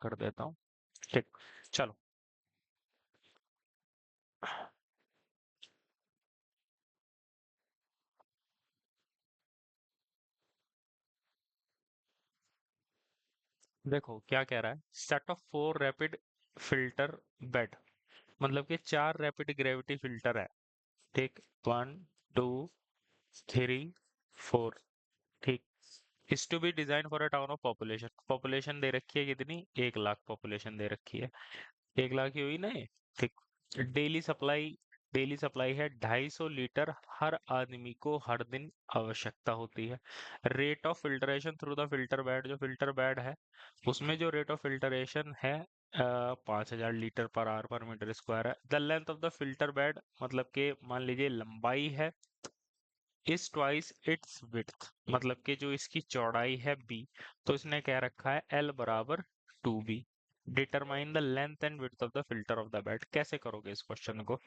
कर देता हूँ। ठीक, चलो। देखो क्या कह रहा है, set of 4 rapid filter bed, मतलब कि 4 रैपिड ग्रेविटी फिल्टर है। ठीक, 1 2 3 4। ठीक, is to be design for a town of population. Population दे रखी है कितनी, 1 लाख पॉपुलेशन दे रखी है। 1 लाख ही हुई ना ये। ठीक, डेली सप्लाई है 250 लीटर हर आदमी को हर दिन आवश्यकता होती है। Rate of filtration through the filter bed, जो फिल्टर बेड है उसमें जो रेट ऑफ फिल्टरेशन है 5,000 लीटर पर आवर पर मीटर स्क्वायर है। The length of the filter bed, मतलब कि मान लीजिए लंबाई है इज ट्वाइस इट्स विड्थ, मतलब कि जो इसकी चौड़ाई है b, तो इसने क्या रखा है l बराबर 2b। Determine the length and width of the filter of the bed. कैसे करोगे इस क्वेश्चन को?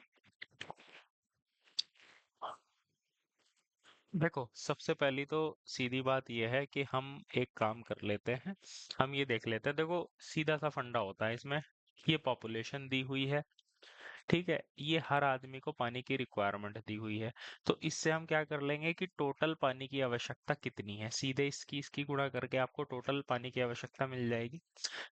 देखो सबसे पहली तो सीधी बात यह है कि हम एक काम कर लेते हैं, हम ये देख लेते हैं। देखो सीधा सा फंडा होता है इसमें, ये पॉपुलेशन दी हुई है, ठीक है, ये हर आदमी को पानी की रिक्वायरमेंट दी हुई है। तो इससे हम क्या कर लेंगे कि टोटल पानी की आवश्यकता कितनी है, सीधे इसकी इसकी गुणा करके आपको टोटल पानी की आवश्यकता मिल जाएगी।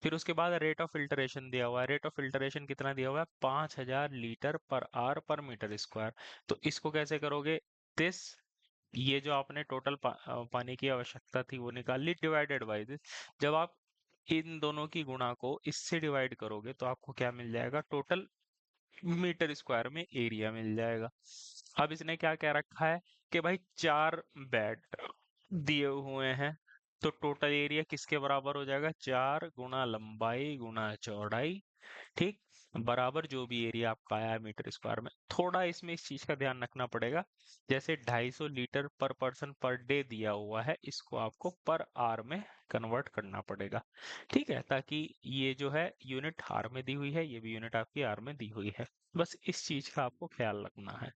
फिर उसके बाद रेट ऑफ फिल्टरेशन दिया हुआ है, रेट ऑफ फिल्टरेशन कितना दिया हुआ है, 5,000 लीटर पर आवर पर मीटर स्क्वायर। तो इसको कैसे करोगे, दिस, ये जो आपने टोटल पानी की आवश्यकता थी वो निकाल ली, डिवाइडेड बाई दिस। जब आप इन दोनों की गुणा को इससे डिवाइड करोगे तो आपको क्या मिल जाएगा, टोटल मीटर स्क्वायर में एरिया मिल जाएगा। अब इसने क्या क्या रखा है कि भाई 4 बेड दिए हुए हैं, तो टोटल एरिया किसके बराबर हो जाएगा, 4 गुना लंबाई गुना चौड़ाई, ठीक, बराबर जो भी एरिया आपका आया है मीटर स्क्वायर में। थोड़ा इसमें इस चीज का ध्यान रखना पड़ेगा, जैसे 250 लीटर पर पर्सन पर डे दिया हुआ है, इसको आपको पर आर में कन्वर्ट करना पड़ेगा, ठीक है, ताकि ये जो है यूनिट आर में दी हुई है, ये भी यूनिट आपकी आर में दी हुई है। बस इस चीज का आपको ख्याल रखना है,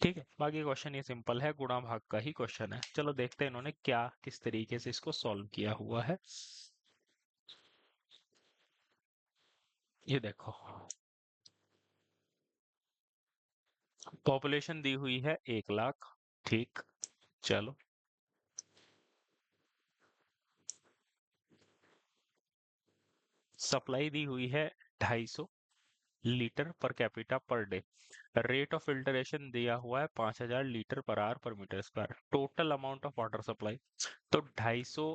ठीक है। बाकी क्वेश्चन ये सिंपल है, गुणा भाग का ही क्वेश्चन है। चलो देखते हैं इन्होंने क्या किस तरीके से इसको सॉल्व किया हुआ है। ये देखो, पॉपुलेशन दी हुई है 1 लाख, ठीक, चलो। सप्लाई दी हुई है 250 litre per capita per day. Rate of filtration दिया हुआ है 5,000 लीटर पर आवर पर metre square. Total amount of water supply, तो 250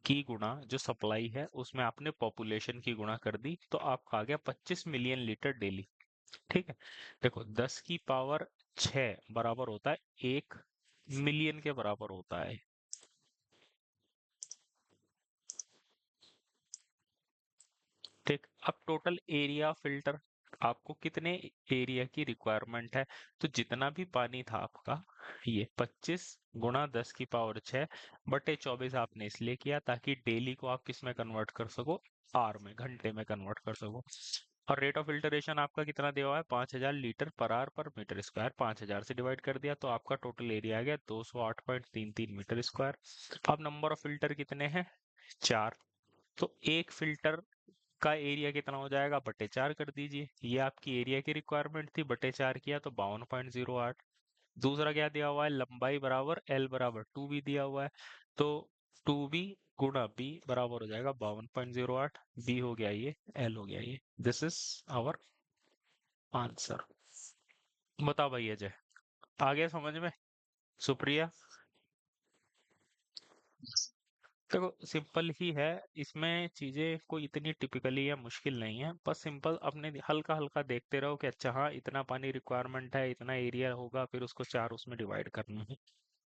की गुणा जो सप्लाई है उसमें आपने पॉपुलेशन की गुणा कर दी, तो आपका आ गया 25 मिलियन लीटर डेली, ठीक है। देखो 10 की पावर 6 बराबर होता है 1 मिलियन के बराबर होता है, ठीक। अब टोटल एरिया फिल्टर, आपको कितने एरिया की रिक्वायरमेंट है, तो जितना भी पानी था आपका, ये 25 गुणा 10 की पावर 6 बटे 24 आपने इसलिए किया ताकि डेली को आप किस में कन्वर्ट कर सको, आर में, घंटे में कन्वर्ट कर सको। और रेट ऑफ फिल्टरेशन आपका कितना दिया हुआ है, 5,000 लीटर पर आवर पर मीटर स्क्वायर, 5,000 से डिवाइड कर दिया तो आपका टोटल एरिया आ गया 208.33 मीटर स्क्वायर। अब नंबर ऑफ फिल्टर कितने हैं, 4, तो एक फिल्टर का एरिया कितना हो जाएगा, बटे 4 कर दीजिए। ये आपकी एरिया की रिक्वायरमेंट थी, बटे 4 किया तो 52.08। दूसरा क्या दिया हुआ है, लंबाई बराबर एल बराबर 2b दिया हुआ है, तो 2b गुणा b बराबर हो जाएगा 52.08। b हो गया ये, l हो गया ये। This is our answer. बताओ भाई अजय, आ गया समझ में? सुप्रिया, देखो सिंपल ही है, इसमें चीजें कोई इतनी टिपिकली या मुश्किल नहीं है, बस सिंपल अपने हल्का हल्का देखते रहो कि अच्छा हाँ इतना पानी रिक्वायरमेंट है, इतना एरिया होगा, फिर उसको 4 उसमें डिवाइड करना है,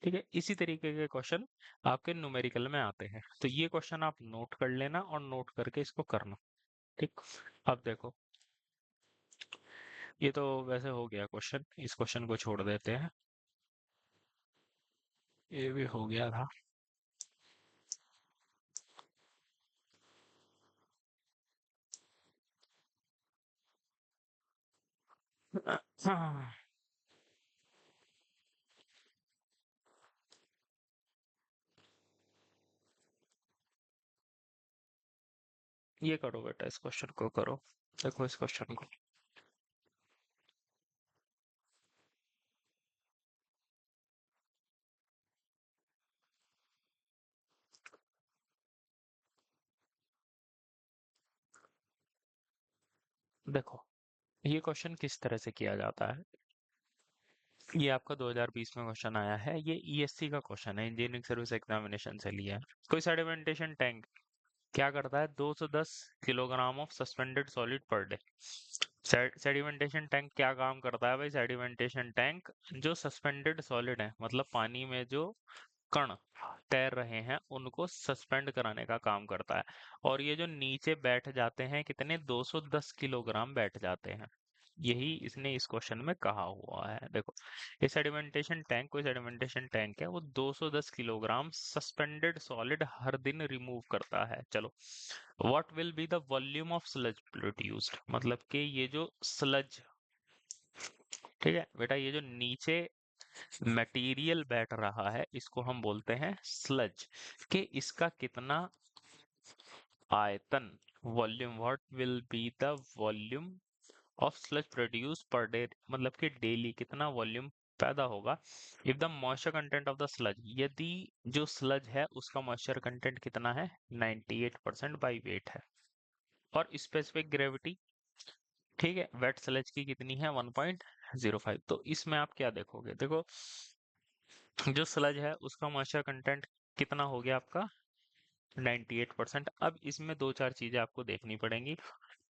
ठीक है। इसी तरीके के क्वेश्चन आपके न्यूमेरिकल में आते हैं, तो ये क्वेश्चन आप नोट कर लेना और नोट करके इसको करना, ठीक। अब देखो, ये तो वैसे हो गया क्वेश्चन, इस क्वेश्चन को छोड़ देते हैं, ये भी हो गया था। हाँ, ये करो बेटा, इस क्वेश्चन को करो। देखो इस क्वेश्चन को। देखो ये क्वेश्चन किस तरह से किया जाता है। ये आपका 2020 में क्वेश्चन आया है। ये ईएससी का क्वेश्चन है, इंजीनियरिंग सर्विस एग्जामिनेशन से लिया है। कोई सेडिमेंटेशन टैंक क्या करता है, 210 kilogram of suspended solid per day. Sedimentation tank क्या काम करता है भाई? सेडिमेंटेशन टैंक जो सस्पेंडेड सॉलिड है, मतलब पानी में जो कण तैर रहे हैं उनको सस्पेंड कराने का काम करता है। और ये जो नीचे बैठ जाते हैं, कितने, 210 किलोग्राम बैठ जाते हैं। यही इसने इस क्वेश्चन में कहा हुआ है। देखो ये सेडिमेंटेशन टैंक, कोई सेडिमेंटेशन टैंक है, वो 210 किलोग्राम सस्पेंडेड सॉलिड हर दिन रिमूव करता है। चलो, what will be the volume of sludge produced, मतलब कि ये जो स्लज, ठीक है बेटा, ये जो नीचे मटेरियल बैठ रहा है इसको हम बोलते हैं स्लज, कि इसका कितना आयतन, volume, what will be the volume of sludge produce per day, मतलब कि डेली कितना वॉल्यूम पैदा होगा। If the moisture content of the sludge, यदि जो स्लज है उसका मॉइस्चर कंटेंट कितना है, 98% बाई वेट है। और स्पेसिफिक ग्रेविटी, ठीक है, वेट स्लज की कितनी है, 1.05। तो इसमें आप क्या देखोगे, देखो जो स्लज है उसका मॉइस्चर कंटेंट कितना हो गया आपका, 98%। अब इसमें दो चार चीजें आपको देखनी पड़ेंगी।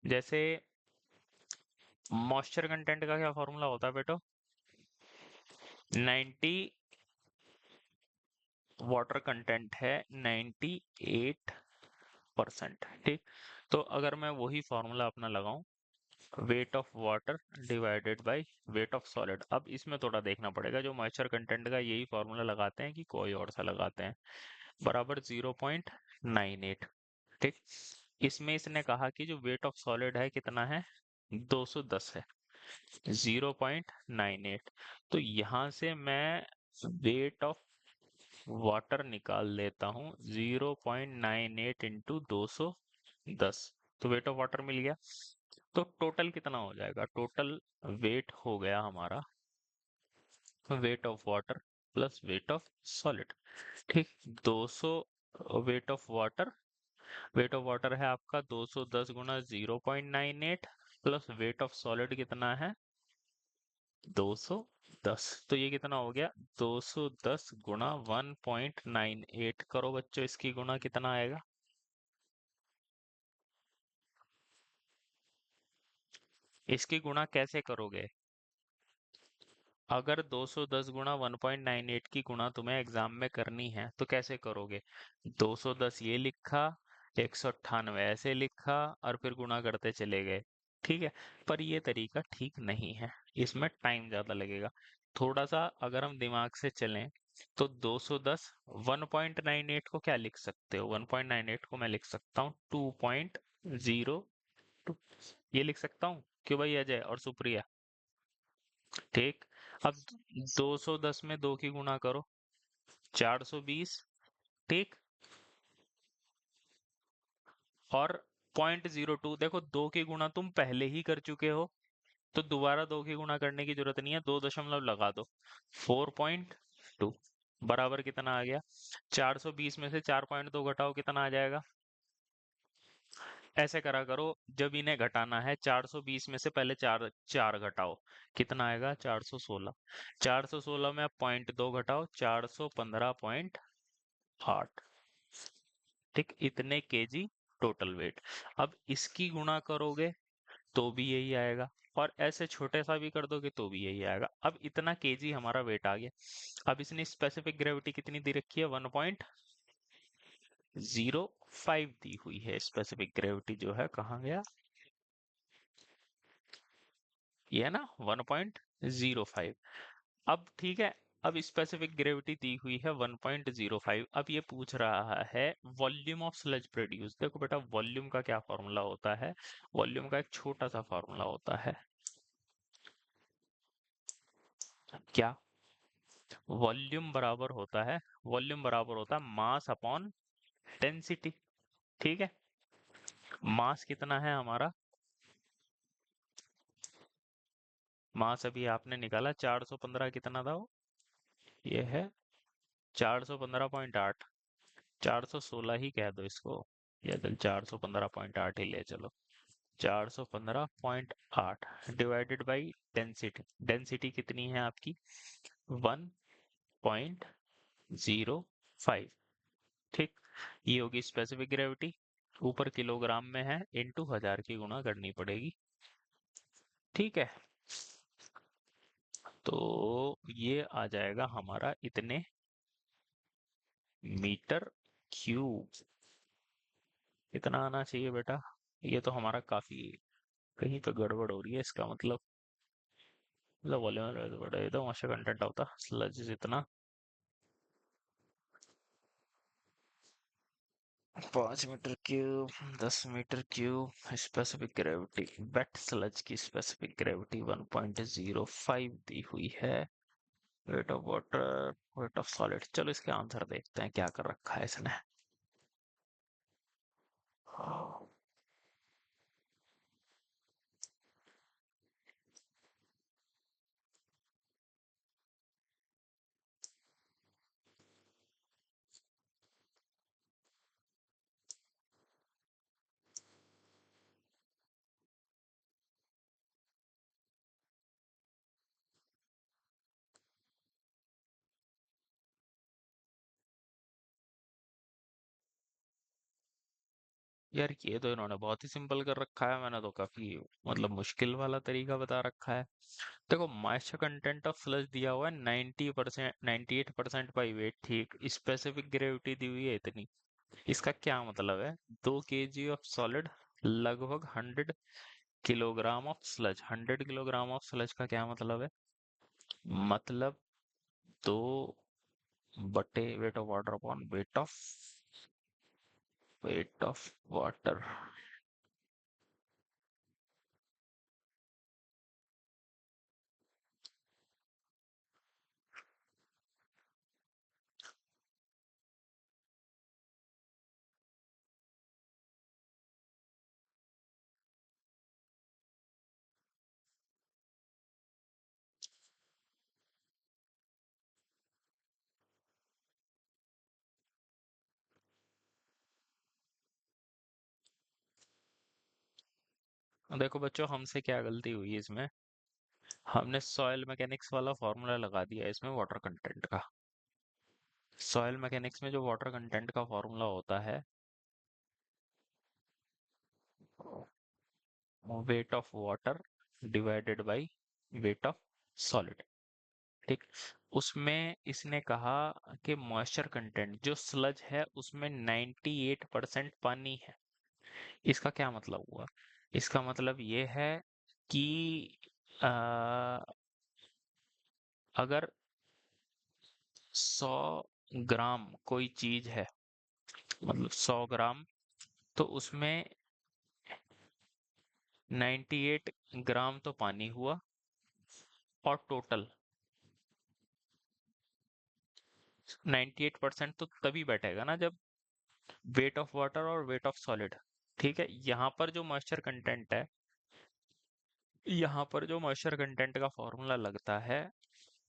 जैसे मॉइस्चर कंटेंट का क्या फॉर्मूला होता है बेटो, 90, वाटर कंटेंट है 98%, ठीक। तो अगर मैं वही फॉर्मूला अपना लगाऊं, wait of water divided by weight of solid, अब इसमें थोड़ा देखना पड़ेगा, जो मॉइस्चर कंटेंट का यही फॉर्मूला लगाते हैं कि कोई और सा लगाते हैं, बराबर 0.98, ठीक। इसमें इसने कहा कि जो वेट ऑफ सॉलिड है कितना है, 210 है, 0.98। तो यहाँ से मैं वेट ऑफ वाटर निकाल लेता हूँ, 0.98 इंटू 210, तो वेट ऑफ वाटर मिल गया। तो टोटल कितना हो जाएगा, टोटल वेट हो गया हमारा wait of water plus wait of solid, ठीक। 200 वेट ऑफ वाटर है आपका 210 गुना 0.98 प्लस वेट ऑफ सॉलिड कितना है, 210। तो ये कितना हो गया, 210 गुना 1.98 करो बच्चों, इसकी गुना कितना आएगा, इसकी गुणा कैसे करोगे, अगर 210 गुणा 1.98 की गुणा तुम्हें एग्जाम में करनी है तो कैसे करोगे, 210 ये लिखा, 198 ऐसे लिखा, और फिर गुणा करते चले गए, ठीक है। पर ये तरीका ठीक नहीं है, इसमें टाइम ज्यादा लगेगा। थोड़ा सा अगर हम दिमाग से चलें तो 210, 1.98 को क्या लिख सकते हो, 1.98 को मैं लिख सकता हूँ 2.02, ये लिख सकता हूँ, क्यों भाई अजय और सुप्रिया, ठीक। अब 210 में 2 की गुणा करो, 420, ठीक। और 0.02, देखो 2 की गुणा तुम पहले ही कर चुके हो, तो दोबारा 2 की गुणा करने की जरूरत नहीं है, 2 दशमलव लगा दो, 4.2 बराबर कितना आ गया, 420 में से 4.2 घटाओ कितना आ जाएगा। ऐसे करा करो, जब इन्हें घटाना है 420 में से पहले चार चार घटाओ, कितना आएगा, 416। 416 में आप 0.2 घटाओ, 415.8, ठीक। इतने केजी टोटल वेट। अब इसकी गुणा करोगे तो भी यही आएगा, और ऐसे छोटे सा भी कर दोगे तो भी यही आएगा। अब इतना केजी हमारा वेट आ गया। अब इसने स्पेसिफिक ग्रेविटी कितनी दी रखी है, 1.05 दी हुई है। स्पेसिफिक ग्रेविटी जो है कहाँ गया, ये है ना 1.05। अब ठीक है, अब स्पेसिफिक ग्रेविटी दी हुई है 1.05। अब ये पूछ रहा है वॉल्यूम ऑफ स्लज प्रोड्यूस। देखो बेटा, वॉल्यूम का क्या फॉर्मूला होता है, वॉल्यूम का एक छोटा सा फॉर्मूला होता है, क्या, वॉल्यूम बराबर होता है मास अपॉन डेंसिटी, ठीक है। मास कितना है हमारा? मास अभी आपने निकाला 415, कितना था वो? ये है 415.8। 416 ही कह दो इसको, या चल 415.8 ही ले चलो। 415.8 डिवाइडेड बाई डेंसिटी। डेंसिटी कितनी है आपकी? 1.05। ठीक, ये होगी स्पेसिफिक ग्रेविटी। ऊपर किलोग्राम में है, इंटू 1000 की गुणा करनी पड़ेगी। ठीक है, तो ये आ जाएगा हमारा इतने मीटर क्यूब। इतना आना चाहिए बेटा। ये तो हमारा काफी, कहीं तो गड़बड़ हो रही है इसका मतलब वॉल्यूम बड़ा, ये तो मॉइस्चर कंटेंट होता स्लज इतना। 5 metre cube, 10 metre cube. Specific gravity, wet sludge की स्पेसिफिक ग्रेविटी 1.05 दी हुई है। Weight of water, weight of solid. चलो इसके आंसर देखते हैं क्या कर रखा है इसने। यार ये तो इन्होंने बहुत ही सिंपल कर रखा है, मैंने तो काफी मतलब मुश्किल वाला तरीका बता रखा है। देखो, मॉइस्चर कंटेंट ऑफ स्लज दिया हुआ है 90%, 98% बाई वेट। ठीक, स्पेसिफिक ग्रेविटी दी हुई है इतनी। इसका क्या मतलब है? 2 kg ऑफ सॉलिड, लगभग 100 kilogram of sludge. 100 kilogram of sludge का क्या मतलब है? मतलब 2 बटे wait of water upon weight of water. देखो बच्चों, हमसे क्या गलती हुई है इसमें? हमने सॉइल मैकेनिक्स वाला फॉर्मूला लगा दिया इसमें वाटर कंटेंट का। सॉइल मैकेनिक्स में जो वाटर कंटेंट का फॉर्मूला होता है, weight of water divided by weight of solid. ठीक, उसमें इसने कहा कि मॉइस्चर कंटेंट जो स्लज है उसमें 98% पानी है। इसका क्या मतलब हुआ? इसका मतलब ये है कि अ, अगर 100 ग्राम कोई चीज है, मतलब 100 ग्राम, तो उसमें 98 ग्राम तो पानी हुआ, और टोटल 98% तो तभी बैठेगा ना जब वेट ऑफ वाटर और वेट ऑफ सॉलिड। ठीक है, यहाँ पर जो मॉइस्चर कंटेंट है, यहाँ पर जो मॉइस्चर कंटेंट का फॉर्मूला लगता है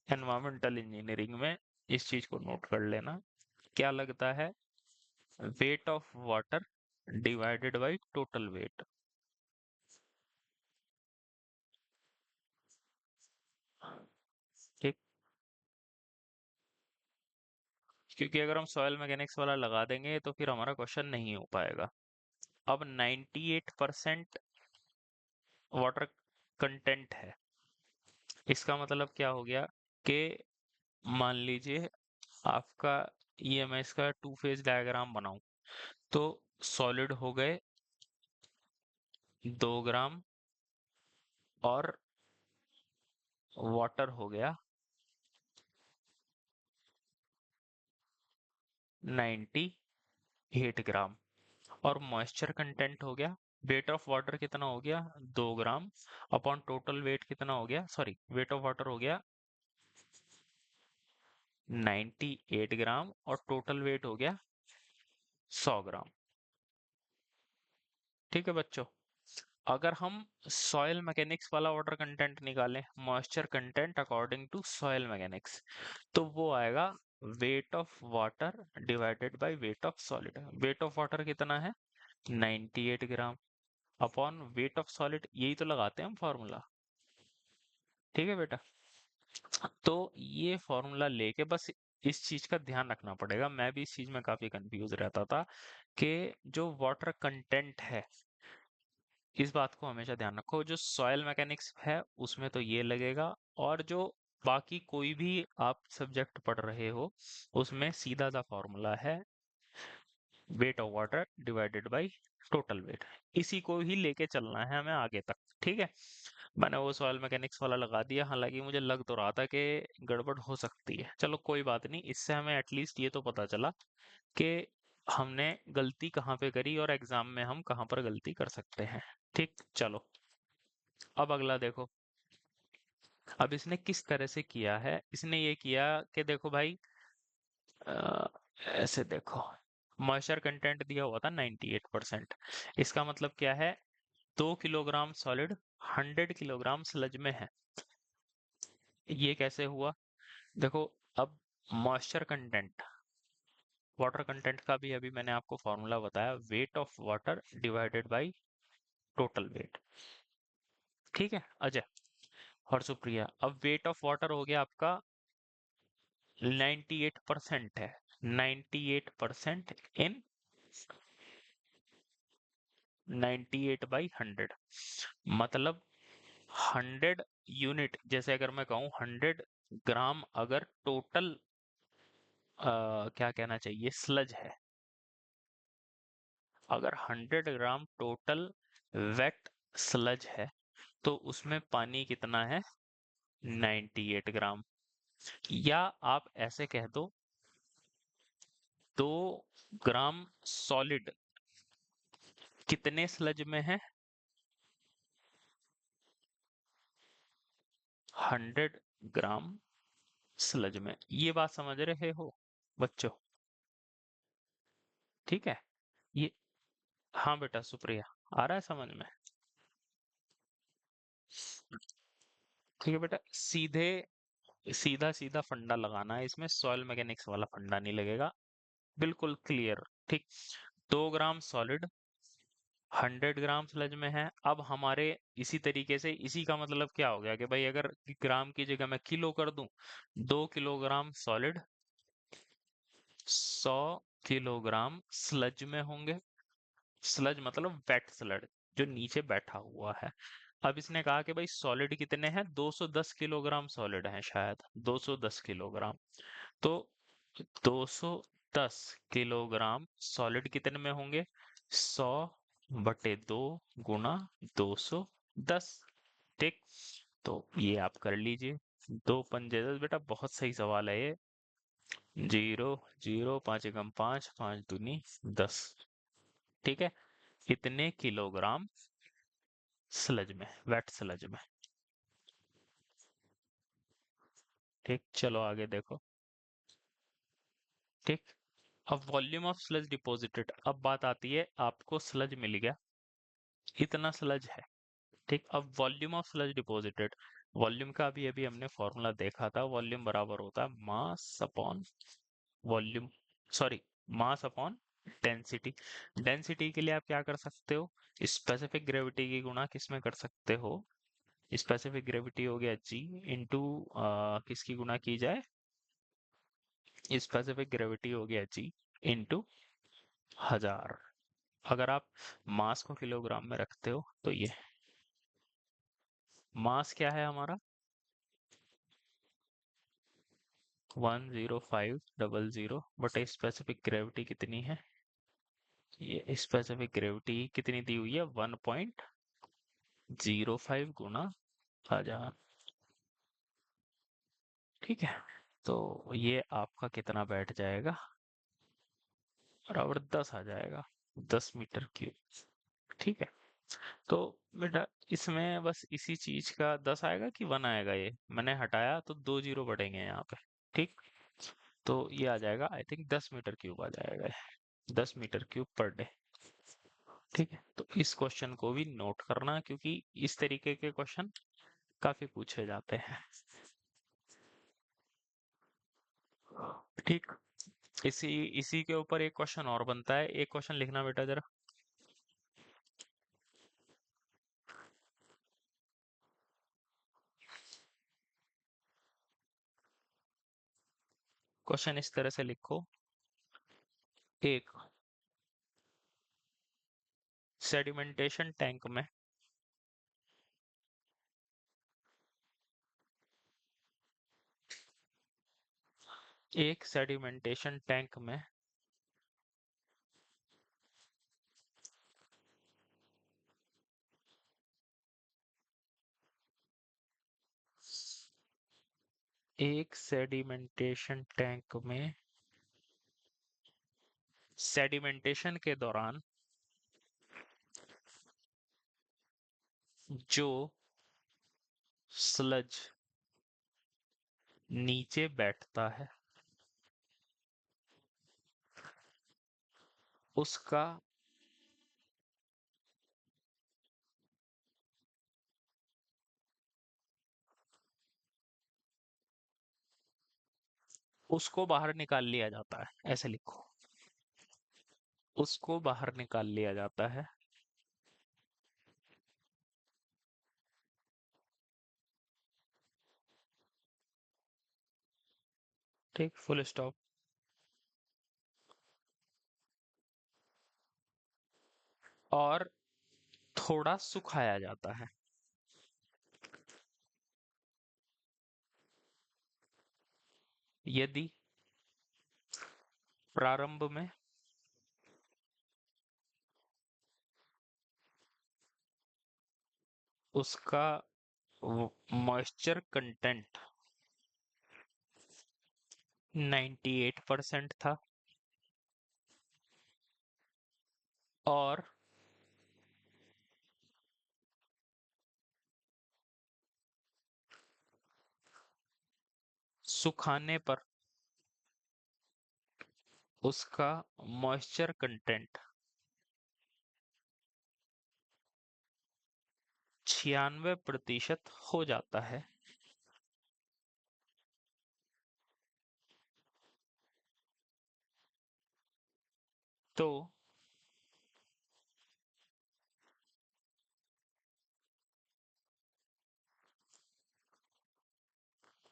एनवायरमेंटल इंजीनियरिंग में, इस चीज को नोट कर लेना। क्या लगता है? Weight of water divided by total weight. ठीक, क्योंकि अगर हम सॉइल मैकेनिक्स वाला लगा देंगे तो फिर हमारा क्वेश्चन नहीं हो पाएगा। अब 98% वाटर कंटेंट है, इसका मतलब क्या हो गया कि मान लीजिए आपका, ये मैं इसका 2 फेज डायग्राम बनाऊं, तो सॉलिड हो गए 2 ग्राम, और वाटर हो गया 98 ग्राम, और मॉइस्चर कंटेंट हो गया, वेट ऑफ वाटर कितना हो गया? 2 ग्राम, अपॉन टोटल वेट कितना हो गया, सॉरी वेट ऑफ वाटर हो गया 98 ग्राम, और टोटल वेट हो गया 100 ग्राम। ठीक है बच्चों। अगर हम सॉइल मैकेनिक्स वाला वाटर कंटेंट निकालें, moisture content according to soil mechanics, तो वो आएगा weight of water divided by weight of solid. Weight of water कितना है? 98 gram upon weight of solid, यही तो लगाते हैं हम फॉर्मूला। ठीक है बेटा। तो ये फॉर्मूला लेके बस इस चीज का ध्यान रखना पड़ेगा। मैं भी इस चीज में काफी कंफ्यूज रहता था कि जो वाटर कंटेंट है, इस बात को हमेशा ध्यान रखो, जो सॉइल मैकेनिक्स है उसमें तो ये लगेगा, और जो बाकी कोई भी आप सब्जेक्ट पढ़ रहे हो उसमें सीधा सा फॉर्मूला है weight of water divided by total weight. इसी को ही लेके चलना है हमें आगे तक। ठीक है। मैंने वो सॉइल मैकेनिक्स वाला लगा दिया, हालांकि मुझे लग तो रहा था कि गड़बड़ हो सकती है। चलो कोई बात नहीं, इससे हमें एटलीस्ट ये तो पता चला कि हमने गलती कहाँ पे करी और एग्जाम में हम कहाँ पर गलती कर सकते हैं। ठीक, चलो अब अगला देखो। अब इसने किस तरह से किया है, इसने ये किया कि देखो भाई, अ, ऐसे देखो, मॉइस्चर कंटेंट दिया हुआ था 98%। इसका मतलब क्या है? 2 किलोग्राम सॉलिड 100 किलोग्राम स्लज में है। ये कैसे हुआ? देखो, अब मॉइस्चर कंटेंट, वाटर कंटेंट का भी अभी मैंने आपको फॉर्मूला बताया, wait of water divided by total weight. ठीक है अजय और सुप्रिया, अब वेट ऑफ वाटर हो गया आपका 98% है, 98% इन 98/100, मतलब 100 यूनिट। जैसे अगर मैं कहूँ 100 ग्राम, अगर टोटल क्या कहना चाहिए, स्लज है, अगर 100 ग्राम टोटल वेट स्लज है, तो उसमें पानी कितना है? 98 ग्राम। या आप ऐसे कह दो 2 ग्राम सॉलिड कितने स्लज में है? 100 ग्राम स्लज में। ये बात समझ रहे हो बच्चों? ठीक है। ये, हाँ बेटा सुप्रिया, आ रहा है समझ में? ठीक है बेटा, सीधे सीधा सीधा फंडा लगाना है इसमें, सॉइल मैकेनिक्स वाला फंडा नहीं लगेगा। बिल्कुल क्लियर। ठीक, 2 ग्राम सॉलिड 100 ग्राम स्लज में है। अब हमारे इसी तरीके से, इसी का मतलब क्या हो गया कि भाई अगर ग्राम की जगह मैं किलो कर दूं, 2 किलोग्राम सॉलिड 100 किलोग्राम स्लज में होंगे। स्लज मतलब वेट स्लड, जो नीचे बैठा हुआ है। अब इसने कहा कि भाई सॉलिड कितने हैं? 210 किलोग्राम सॉलिड है, शायद 210 किलोग्राम। तो 210 किलोग्राम सॉलिड कितने में होंगे? 100/2 गुना 210। ठीक, तो ये आप कर लीजिए। 2 × 5 = 10 बेटा, बहुत सही सवाल है ये। 0 0 5 एकम 5, 5 दूनी 10। ठीक है, इतने किलोग्राम स्लज में, वेट स्लज में। ठीक, चलो आगे देखो। ठीक, अब वॉल्यूम ऑफ स्लज डिपॉजिटेड, अब बात आती है, आपको स्लज मिल गया, इतना स्लज है। ठीक, अब volume of sludge deposited, volume का अभी अभी हमने फॉर्मूला देखा था, वॉल्यूम बराबर होता है mass upon volume, sorry, mass upon density. Density के लिए आप क्या कर सकते हो? स्पेसिफिक ग्रेविटी की गुणा किस में कर सकते हो? स्पेसिफिक ग्रेविटी हो गया जी इंटू, किसकी गुणा की जाए? स्पेसिफिक ग्रेविटी हो गया जी इंटू 1000। अगर आप मास को किलोग्राम में रखते हो तो ये मास क्या है हमारा? 10500, बट स्पेसिफिक ग्रेविटी कितनी है? ये स्पेसिफिक ग्रेविटी कितनी दी हुई है? 1.05 गुना 1000। ठीक है, तो ये आपका कितना बैठ जाएगा? बराबर 10 आ जाएगा, 10 मीटर क्यूब। ठीक है, तो बेटा इसमें बस इसी चीज का 10 आएगा कि 1 आएगा? ये मैंने हटाया तो 2 जीरो बढ़ेंगे यहाँ पे। ठीक, तो ये आ जाएगा, आई थिंक 10 मीटर क्यूब आ जाएगा ये, 10 मीटर क्यूब पर डे। ठीक है, तो इस क्वेश्चन को भी नोट करना, क्योंकि इस तरीके के क्वेश्चन काफी पूछे जाते हैं। ठीक, इसी इसी के ऊपर एक क्वेश्चन और बनता है, एक क्वेश्चन लिखना बेटा जरा। क्वेश्चन इस तरह से लिखो, एक सेडिमेंटेशन टैंक में एक सेडिमेंटेशन टैंक में एक सेडिमेंटेशन टैंक में सेडिमेंटेशन के दौरान जो स्लज नीचे बैठता है उसका उसको बाहर निकाल लिया जाता है, ऐसे लिखो, उसको बाहर निकाल लिया जाता है। ठीक, फुल स्टॉप। और थोड़ा सुखाया जाता है। यदि प्रारंभ में उसका मॉइस्चर कंटेंट 98% था और सुखाने पर उसका मॉइस्चर कंटेंट 96% हो जाता है, तो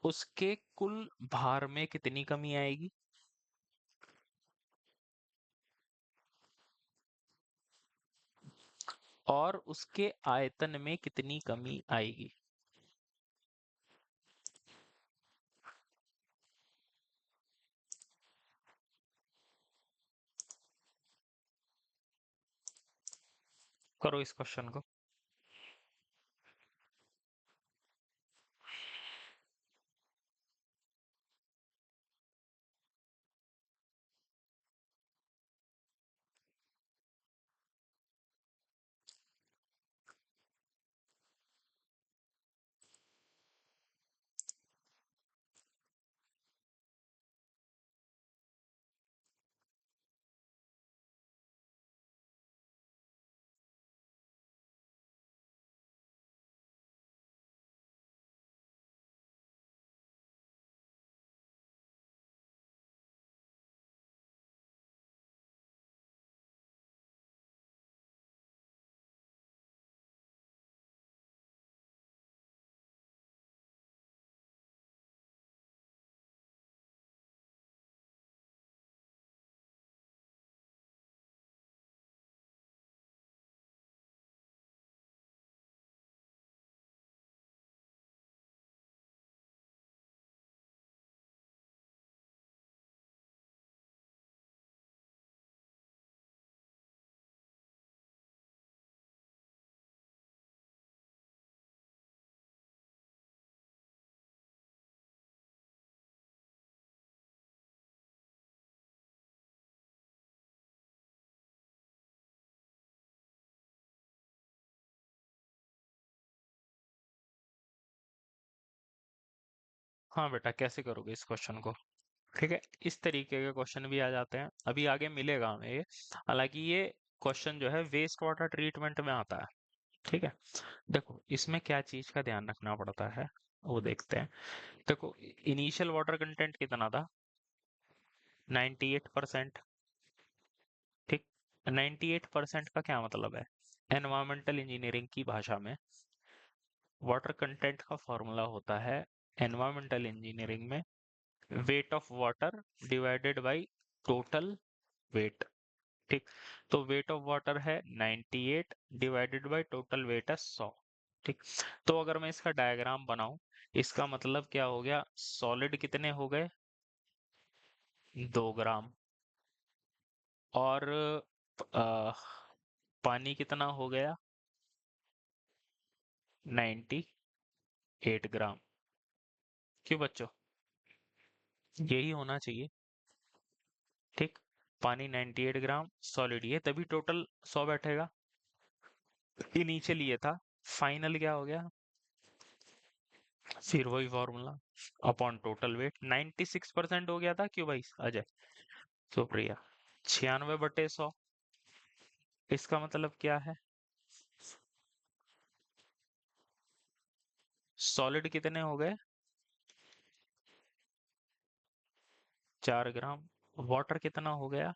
उसके कुल भार में कितनी कमी आएगी? और उसके आयतन में कितनी कमी आएगी? करो इस क्वेश्चन को। हाँ बेटा, कैसे करोगे इस क्वेश्चन को? ठीक है, इस तरीके के क्वेश्चन भी आ जाते हैं, अभी आगे मिलेगा हमें ये। हालांकि ये क्वेश्चन जो है वेस्ट वाटर ट्रीटमेंट में आता है। ठीक है, देखो इसमें क्या चीज का ध्यान रखना पड़ता है वो देखते हैं। देखो इनिशियल वाटर कंटेंट कितना था, 98%। ठीक, 98% का क्या मतलब है, एनवायरमेंटल इंजीनियरिंग की भाषा में वाटर कंटेंट का फॉर्मूला होता है एनवायरमेंटल इंजीनियरिंग में wait of water divided by total weight. ठीक, तो वेट ऑफ वाटर है 98 डिवाइडेड बाय टोटल वेट है 100। ठीक, तो अगर मैं इसका डायग्राम बनाऊं, इसका मतलब क्या हो गया, सॉलिड कितने हो गए, 2 ग्राम, और अ, पानी कितना हो गया, 98 ग्राम। क्यों बच्चों, यही होना चाहिए। ठीक, पानी 98 ग्राम सॉलिड, ये तभी टोटल 100 बैठेगा। इनिशियल ये था, फाइनल क्या हो गया, फिर वही फॉर्मूला अपॉन टोटल वेट। 96% हो गया था, क्यों भाई अजय, सुप्रिया, 96/100। इसका मतलब क्या है, सॉलिड कितने हो गए, 4 ग्राम, वाटर कितना हो गया,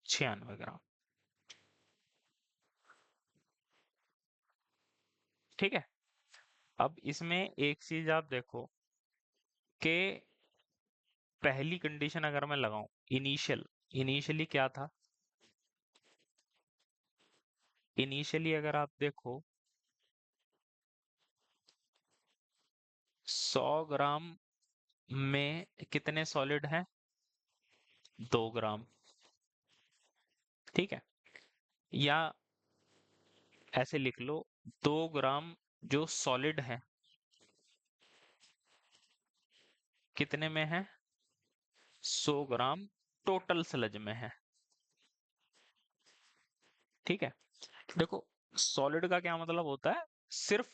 96 ग्राम। ठीक है, अब इसमें एक चीज आप देखो कि पहली कंडीशन अगर मैं लगाऊं, इनिशियली क्या था, इनिशियली अगर आप देखो 100 ग्राम में कितने सॉलिड हैं, 2 ग्राम। ठीक है, या ऐसे लिख लो, 2 ग्राम जो सॉलिड है कितने में है, 100 ग्राम टोटल स्लज में है। ठीक है, देखो सॉलिड का क्या मतलब होता है, सिर्फ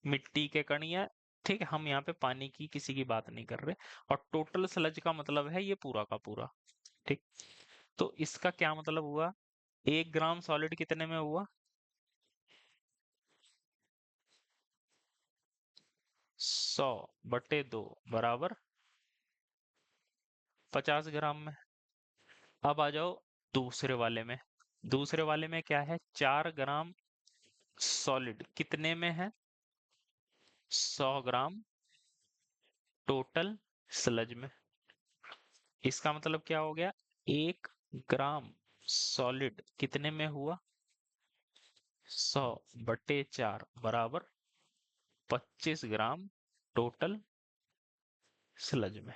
मिट्टी के कण या, ठीक है, हम यहाँ पे पानी की किसी की बात नहीं कर रहे। और टोटल स्लज का मतलब है ये पूरा का पूरा। ठीक, तो इसका क्या मतलब हुआ, 1 ग्राम सॉलिड कितने में हुआ, 100/2 बराबर 50 ग्राम में। अब आ जाओ दूसरे वाले में, दूसरे वाले में क्या है, 4 ग्राम सॉलिड कितने में है, 100 ग्राम टोटल स्लज में। इसका मतलब क्या हो गया, 1 ग्राम सॉलिड कितने में हुआ, 100/4 बराबर 25 ग्राम टोटल स्लज में।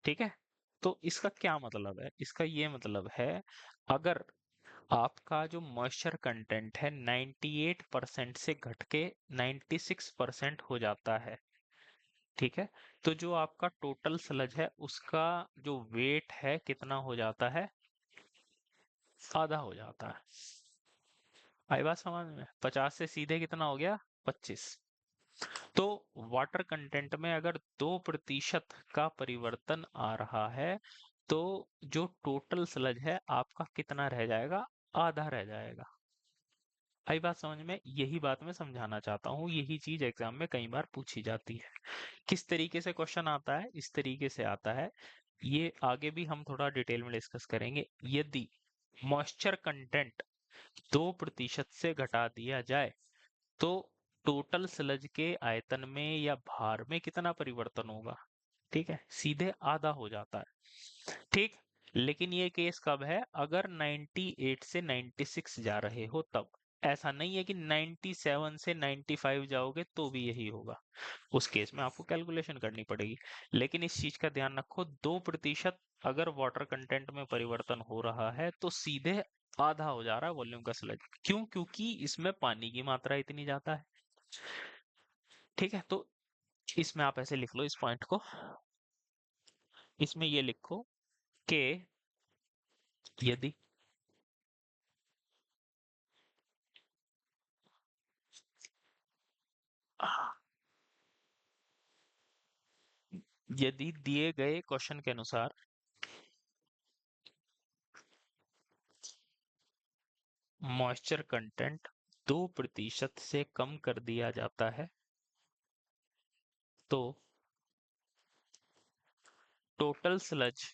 ठीक है, तो इसका क्या मतलब है, इसका ये मतलब है, अगर आपका जो मॉइस्चर कंटेंट है 98% से घट के 96% हो जाता है, ठीक है, तो जो आपका टोटल स्लज है उसका जो वेट है कितना हो जाता है, आधा हो जाता है। आई बात समझ में, 50 से सीधे कितना हो गया, 25। तो वाटर कंटेंट में अगर 2% का परिवर्तन आ रहा है, तो जो टोटल स्लज है आपका कितना रह जाएगा, आधा रह जाएगा। आई बात समझ में, यही बात मैं समझाना चाहता हूँ, यही चीज एग्जाम में कई बार पूछी जाती है। किस तरीके से क्वेश्चन आता है, इस तरीके से आता है, ये आगे भी हम थोड़ा डिटेल में डिस्कस करेंगे। यदि मॉइस्चर कंटेंट 2% से घटा दिया जाए तो टोटल स्लज के आयतन में या भार में कितना परिवर्तन होगा, ठीक है, सीधे आधा हो जाता है। ठीक, लेकिन ये केस कब है, अगर 98 से 96 जा रहे हो तब। ऐसा नहीं है कि 97 से 95 जाओगे तो भी यही होगा, उस केस में आपको कैलकुलेशन करनी पड़ेगी। लेकिन इस चीज का ध्यान रखो, 2% अगर वाटर कंटेंट में परिवर्तन हो रहा है तो सीधे आधा हो जा रहा है वॉल्यूम का स्लज। क्यों, क्योंकि इसमें पानी की मात्रा इतनी ज्यादा है। ठीक है, तो इसमें आप ऐसे लिख लो इस पॉइंट को, इसमें ये लिखो कि यदि यदि दिए गए क्वेश्चन के अनुसार मॉइस्चर कंटेंट 2% से कम कर दिया जाता है तो टोटल स्लज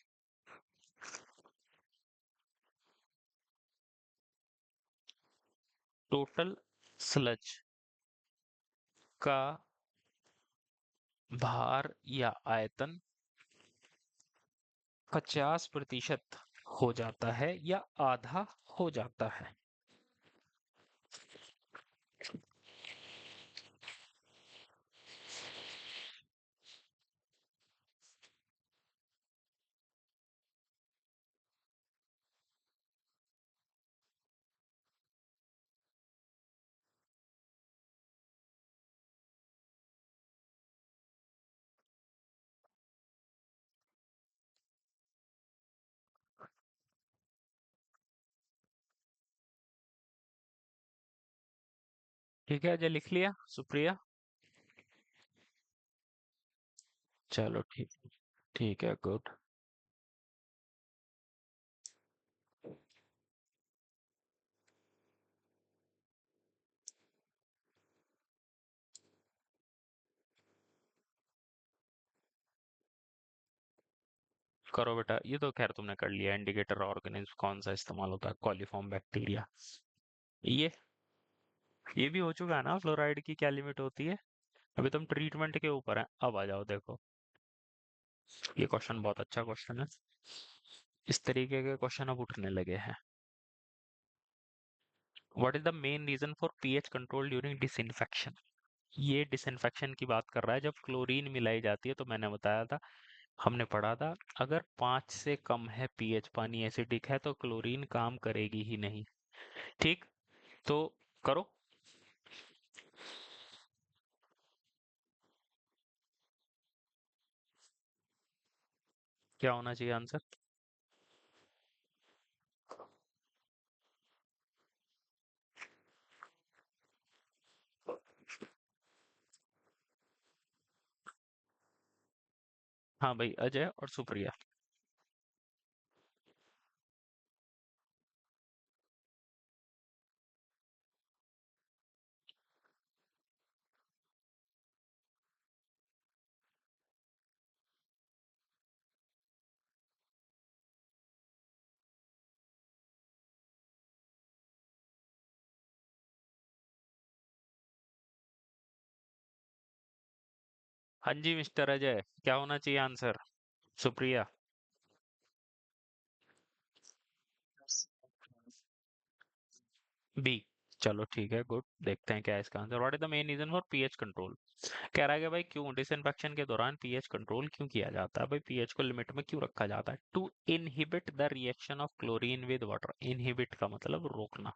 टोटल स्लज का भार या आयतन 50% हो जाता है या आधा हो जाता है। ठीक है, अजय लिख लिया? सुप्रिया? चलो ठीक। ठीक है, गुड। करो बेटा, ये तो खैर तुमने कर लिया। इंडिकेटर ऑर्गेनिज्म कौन सा इस्तेमाल होता है? Coliform bacteria. ये भी हो चुका है ना, फ्लोराइड की क्या लिमिट होती है? अभी तुम ट्रीटमेंट के ऊपर है, अब आ जाओ देखो। ये क्वेश्चन बहुत अच्छा क्वेश्चन है। इस तरीके के क्वेश्चन अब उठने लगे हैं। What is the main reason for pH control during disinfection? ये डिसइंफेक्शन की बात कर रहा है, जब क्लोरीन मिलाई जाती है। तो मैंने बताया था, हमने पढ़ा था, अगर 5 से कम है पीएच, पानी एसिडिक है, तो क्लोरीन काम करेगी ही नहीं। ठीक, तो करो। क्या होना चाहिए आंसर? हाँ भाई, अजय और सुप्रिया। हाँ जी मिस्टर अजय, क्या होना चाहिए आंसर? सुप्रिया? बी। चलो ठीक है, गुड। देखते हैं क्या है इसका answer. What is the main reason for pH control? कह रहा है कि भाई क्यों डिसइंफेक्शन के दौरान पीएच कंट्रोल क्यों किया जाता है? भाई पीएच को लिमिट में क्यों रखा जाता है? To inhibit the reaction of chlorine with water. Inhibit का मतलब रोकना,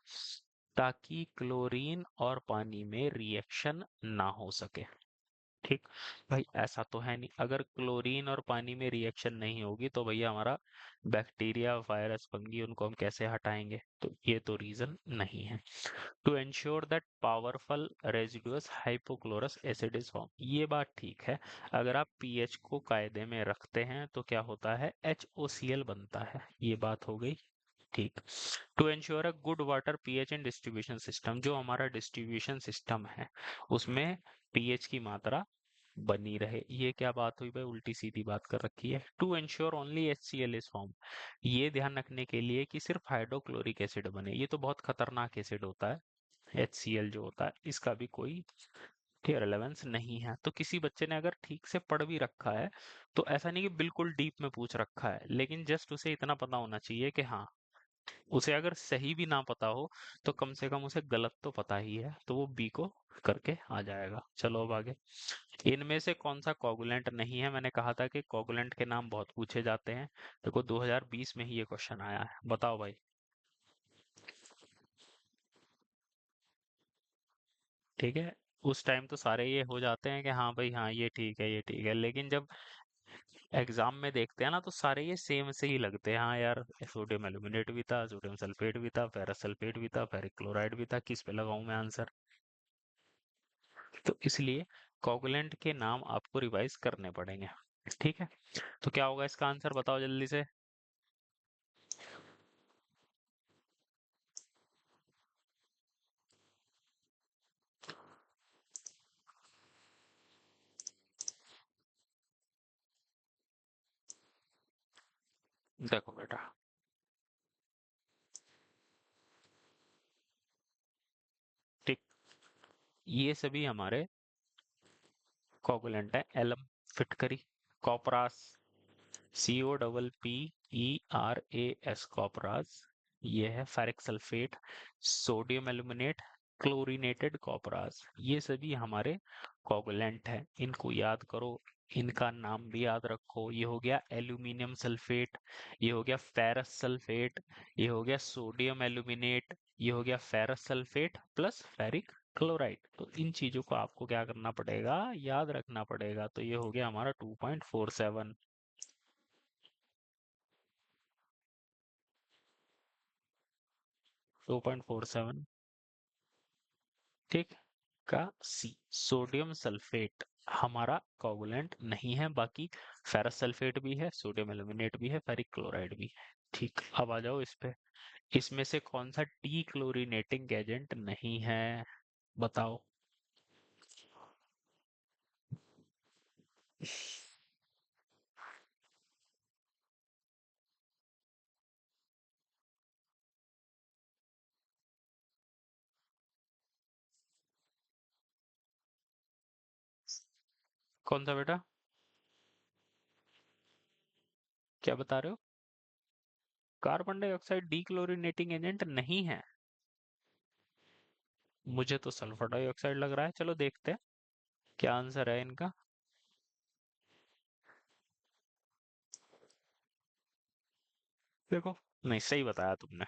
ताकि क्लोरीन और पानी में रिएक्शन ना हो सके। ठीक। भाई ऐसा तो है नहीं, अगर क्लोरीन और पानी में रिएक्शन नहीं होगी तो भैया हमारा बैक्टीरिया, वायरस, फंगी, उनको हम कैसे हटाएंगे? तो ये तो रीजन नहीं है। To ensure that powerful residual hypochlorous acid is form, ये बात ठीक है। अगर आप पीएच को कायदे में रखते हैं तो क्या होता है? HOCl बनता है। ये बात हो गई। ठीक। To ensure a good water pH in distribution system, जो हमारा डिस्ट्रीब्यूशन सिस्टम है उसमें पीएच की मात्रा बनी रहे। ये क्या बात हुई भाई? उल्टी सीधी बात कर रखी है। To ensure only HCl is form, ये ध्यान रखने के लिए कि सिर्फ हाइड्रोक्लोरिक एसिड बने। ये तो बहुत खतरनाक एसिड होता है, HCl जो होता है, इसका भी कोई रेलेवेंस नहीं है। तो किसी बच्चे ने अगर ठीक से पढ़ भी रखा है, तो ऐसा नहीं कि बिल्कुल डीप में पूछ रखा है, लेकिन जस्ट उसे इतना पता होना चाहिए कि हाँ, उसे अगर सही भी ना पता हो तो कम से कम उसे गलत तो पता ही है, तो वो बी को करके आ जाएगा। चलो अब आगे। इनमें से कौन सा कोगुलेंट नहीं है? मैंने कहा था कि कोगुलेंट के नाम बहुत पूछे जाते हैं। देखो 2020 में ही ये क्वेश्चन आया है, बताओ भाई। ठीक है, उस टाइम तो सारे ये हो जाते हैं कि हाँ भाई, हाँ ये ठीक है, ये ठीक है, लेकिन जब एग्जाम में देखते हैं ना तो सारे ये सेम से ही लगते हैं। हाँ यार, सोडियम एल्यूमिनेट भी था, सोडियम सल्फेट भी था, फेरस सल्फेट भी था, फेरिक क्लोराइड भी था, किस पे लगाऊं मैं आंसर? तो इसलिए कोगुलेंट के नाम आपको रिवाइज करने पड़ेंगे। ठीक है, तो क्या होगा इसका आंसर, बताओ जल्दी से। देखो बेटा, ठीक, ये सभी हमारे कोगुलेंट है। एलम, फिटकरी, कॉपरास, COPPERAS, कॉपरास। ये है ferric sulphate, sodium aluminate, chlorinated copperas. ये सभी हमारे कोगुलेंट हैं, इनको याद करो, इनका नाम भी याद रखो। ये हो गया एल्यूमिनियम सल्फेट, ये हो गया फेरस सल्फेट, ये हो गया सोडियम एल्यूमिनेट, ये हो गया ferrous sulphate plus ferric chloride. तो इन चीजों को आपको क्या करना पड़ेगा, याद रखना पड़ेगा। तो ये हो गया हमारा 2.47। 2.47, ठीक, का सी। सोडियम सल्फेट हमारा कोगुलेंट नहीं है, बाकी फेरस सल्फेट भी है, सोडियम एल्यूमिनेट भी है, फेरिक क्लोराइड भी है। ठीक, अब आ जाओ इस पे। इसमें से कौन सा डी क्लोरीनेटिंग एजेंट नहीं है, बताओ। कौन सा बेटा, क्या बता रहे हो? कार्बन डाइऑक्साइड डी क्लोरीनेटिंग एजेंट नहीं है? मुझे तो सल्फर डाइऑक्साइड लग रहा है, चलो देखते हैं क्या आंसर है इनका। देखो, नहीं सही बताया तुमने।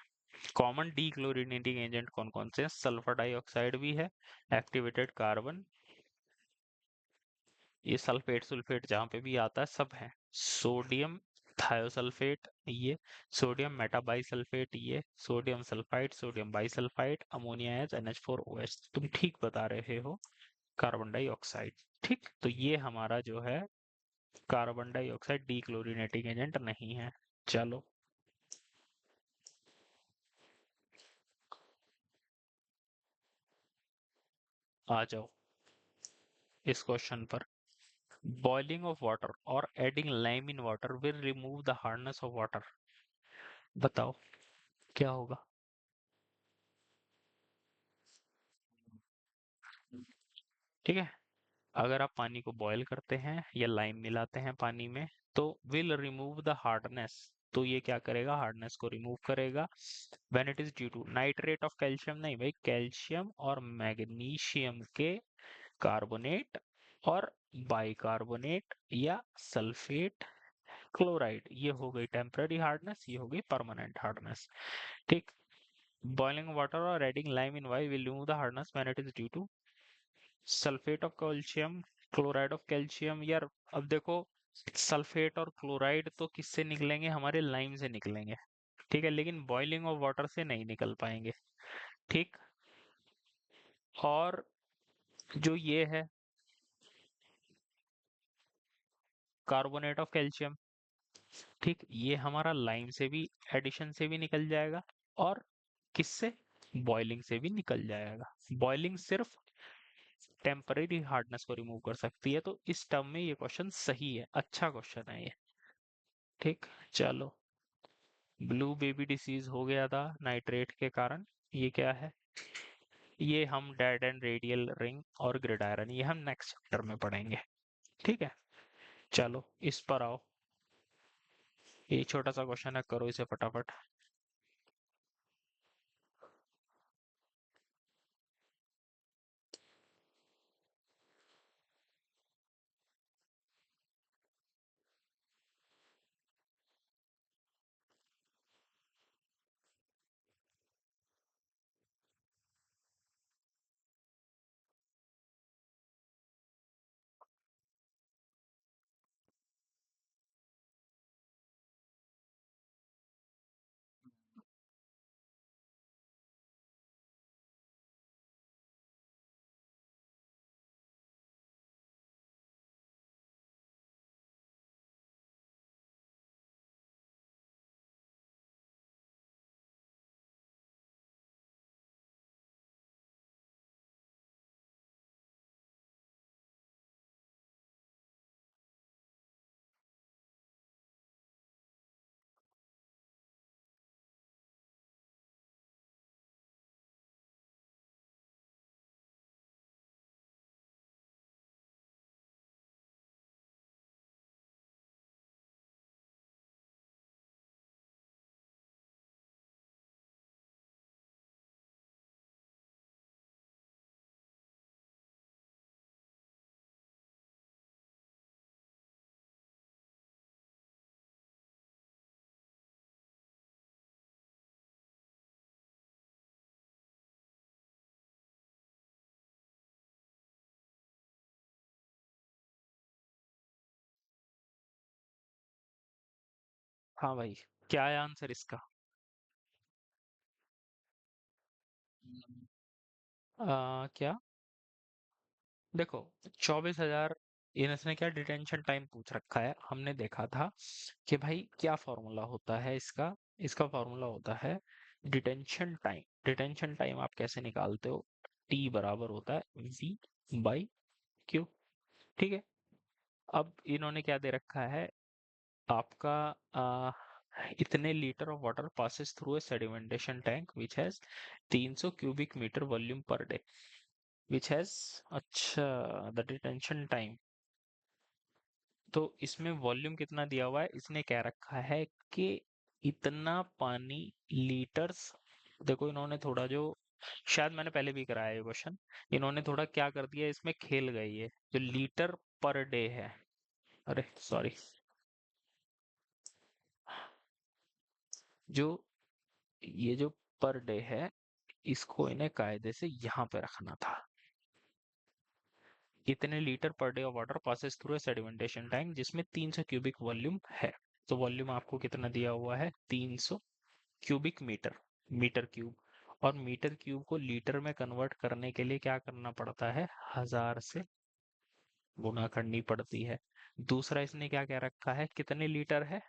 कॉमन डी क्लोरीनेटिंग एजेंट कौन कौन से हैं? सल्फर डाइऑक्साइड भी है, एक्टिवेटेड कार्बन, ये सल्फेट सल्फेट जहाँ पे भी आता है सब है। सोडियम थायोसल्फेट ये, सोडियम मेटाबाइसल्फेट ये, sodium sulphide, sodium bisulphide, ammonia H NH4OH। तुम ठीक बता रहे हो, कार्बन डाइऑक्साइड। ठीक, तो ये हमारा जो है कार्बन डाइऑक्साइड डी क्लोरीनेटिंग एजेंट नहीं है। चलो, आ जाओ इस क्वेश्चन पर। बॉइलिंग ऑफ वाटर और adding lime in water will remove the hardness of water. बताओ क्या होगा। ठीक है, अगर आप पानी को बॉयल करते हैं या लाइम मिलाते हैं पानी में, तो विल रिमूव द हार्डनेस, तो ये क्या करेगा, हार्डनेस को रिमूव करेगा। When it is due to nitrate of calcium, नहीं भाई, कैल्शियम और मैग्नीशियम के कार्बोनेट और बाइकार्बोनेट या सल्फेट क्लोराइड, ये हो गई टेम्पररी हार्डनेस, ये हो गई परमानेंट हार्डनेस। ठीक, बॉइलिंग वाटर और adding lime in why will remove the hardness when it is due to sulphate of calcium, chloride of calcium. यार अब देखो, सल्फेट और क्लोराइड तो किससे निकलेंगे, हमारे लाइम से निकलेंगे, ठीक है, लेकिन बॉइलिंग ऑफ वाटर से नहीं निकल पाएंगे। ठीक, और जो ये है कार्बोनेट ऑफ कैल्शियम, ठीक, ये हमारा लाइम से भी, एडिशन से भी निकल जाएगा, और किससे, बॉइलिंग से भी निकल जाएगा। बॉइलिंग सिर्फ टेम्परेरी हार्डनेस को रिमूव कर सकती है, तो इस टर्म में ये क्वेश्चन सही है, अच्छा क्वेश्चन है ये। ठीक, चलो, ब्लू बेबी डिसीज हो गया था नाइट्रेट के कारण। ये क्या है, ये हम डेड एंड रेडियल रिंग और ग्रिड आयरन, ये हम नेक्स्ट चैप्टर में पढ़ेंगे। ठीक है, चलो इस पर आओ। ये छोटा सा क्वेश्चन है, करो इसे फटाफट। हाँ भाई, क्या है आंसर इसका? क्या? देखो, 24,000। इसने क्या डिटेंशन टाइम पूछ रखा है, हमने देखा था कि भाई क्या फॉर्मूला होता है इसका। इसका फॉर्मूला होता है डिटेंशन टाइम। डिटेंशन टाइम आप कैसे निकालते हो? टी बराबर होता है वी बाई क्यू। ठीक है। अब इन्होंने क्या दे रखा है आपका, इतने litre of water passes through a sedimentation tank which has 300 cubic metre volume per day, which has, अच्छा, द डिटेंशन टाइम। तो इसमें वॉल्यूम कितना दिया हुआ है, इसने क्या रखा है कि इतना पानी लीटर्स। देखो इन्होंने थोड़ा जो, शायद मैंने पहले भी कराया ये क्वेश्चन, इन्होंने थोड़ा क्या कर दिया इसमें, खेल गए ये जो लीटर पर डे है। अरे सॉरी, जो ये जो पर डे है, इसको इन्हें कायदे से यहाँ पे रखना था। इतने litre per day of water passes through a sedimentation tank जिसमें 300 क्यूबिक वॉल्यूम है। तो वॉल्यूम आपको कितना दिया हुआ है, 300 क्यूबिक मीटर, मीटर क्यूब। और मीटर क्यूब को लीटर में कन्वर्ट करने के लिए क्या करना पड़ता है, 1000 से गुणा करनी पड़ती है। दूसरा इसने क्या क्या रखा है, कितने लीटर है,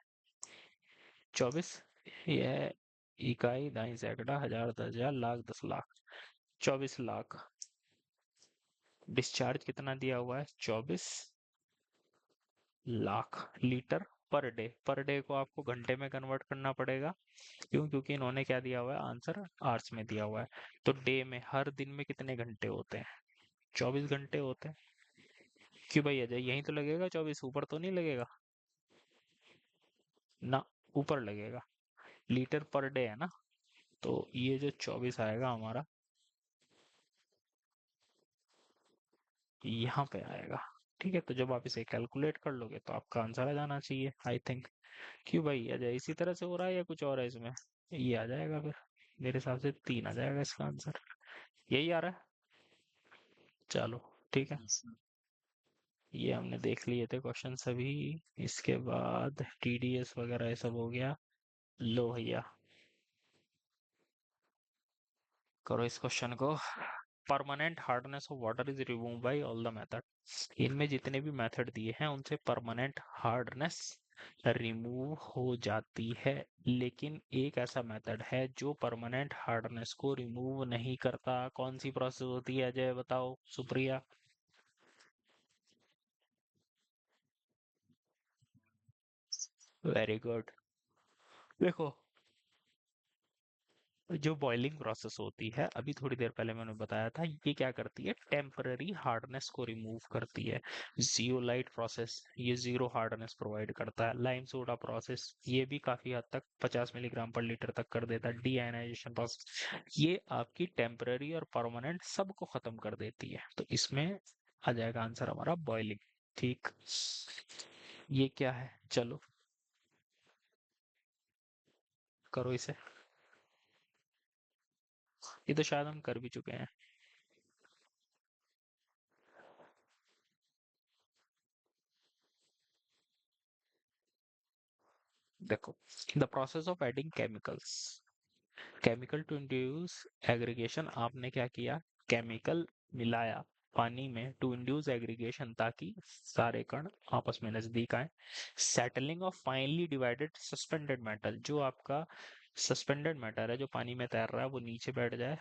24। यह इकाई, दाई, सैकड़ा, हजार, 10,000, लाख, 10 लाख, 24 लाख। डिस्चार्ज कितना दिया हुआ है, 24 lakh litre per day. Per day को आपको घंटे में कन्वर्ट करना पड़ेगा। क्यों? क्योंकि इन्होंने क्या दिया हुआ है, आंसर आवर्स में दिया हुआ है। तो डे में, हर दिन में कितने घंटे होते हैं, 24 घंटे होते हैं। क्यों भाई अजय, यहीं तो लगेगा 24, ऊपर तो नहीं लगेगा ना? ऊपर लगेगा, लीटर पर डे है ना। तो ये जो 24 आएगा हमारा, यहाँ पे आएगा। ठीक है, तो जब आप इसे कैलकुलेट कर लोगे तो आपका आंसर आ जाना चाहिए, आई थिंक। क्यों भाई अजय, इसी तरह से हो रहा है या कुछ और है इसमें? ये आ जाएगा फिर, मेरे हिसाब से 3 आ जाएगा इसका आंसर। यही आ रहा है। चलो ठीक है, ये हमने देख लिए थे क्वेश्चन सभी। इसके बाद टीडीएस वगैरह ये सब हो गया। लो भैया, करो इस क्वेश्चन को। Permanent hardness of water is remove by all the method. इनमें जितने भी मेथड दिए हैं उनसे परमानेंट हार्डनेस रिमूव हो जाती है, लेकिन एक ऐसा मेथड है जो परमानेंट हार्डनेस को रिमूव नहीं करता। कौन सी प्रोसेस होती है अजय, बताओ, सुप्रिया? Very good. देखो, जो बॉइलिंग प्रोसेस होती है, अभी थोड़ी देर पहले मैंने बताया था, ये क्या करती है, टेम्पररी हार्डनेस को रिमूव करती है। जियोलाइट प्रोसेस, ये जीरो हार्डनेस प्रोवाइड करता है। लाइम सोडा प्रोसेस, ये भी काफी हद तक 50 मिलीग्राम पर लीटर तक कर देता है। डीआयनाइजेशन प्रोसेस, ये आपकी टेम्पररी और परमानेंट सबको खत्म कर देती है। तो इसमें आ जाएगा आंसर हमारा बॉइलिंग। ठीक, ये क्या है, चलो करो इसे। ये तो शायद हम कर भी चुके हैं। देखो, the process of adding chemicals, chemical to induce aggregation. आपने क्या किया, केमिकल मिलाया पानी में टू इंड्यूस एग्रीगेशन, ताकि सारे कण आपस में नजदीक आए। Settling of finally divided suspended metal, जो आपका सस्पेंडेड मैटर है जो पानी में तैर रहा है वो नीचे बैठ जाए।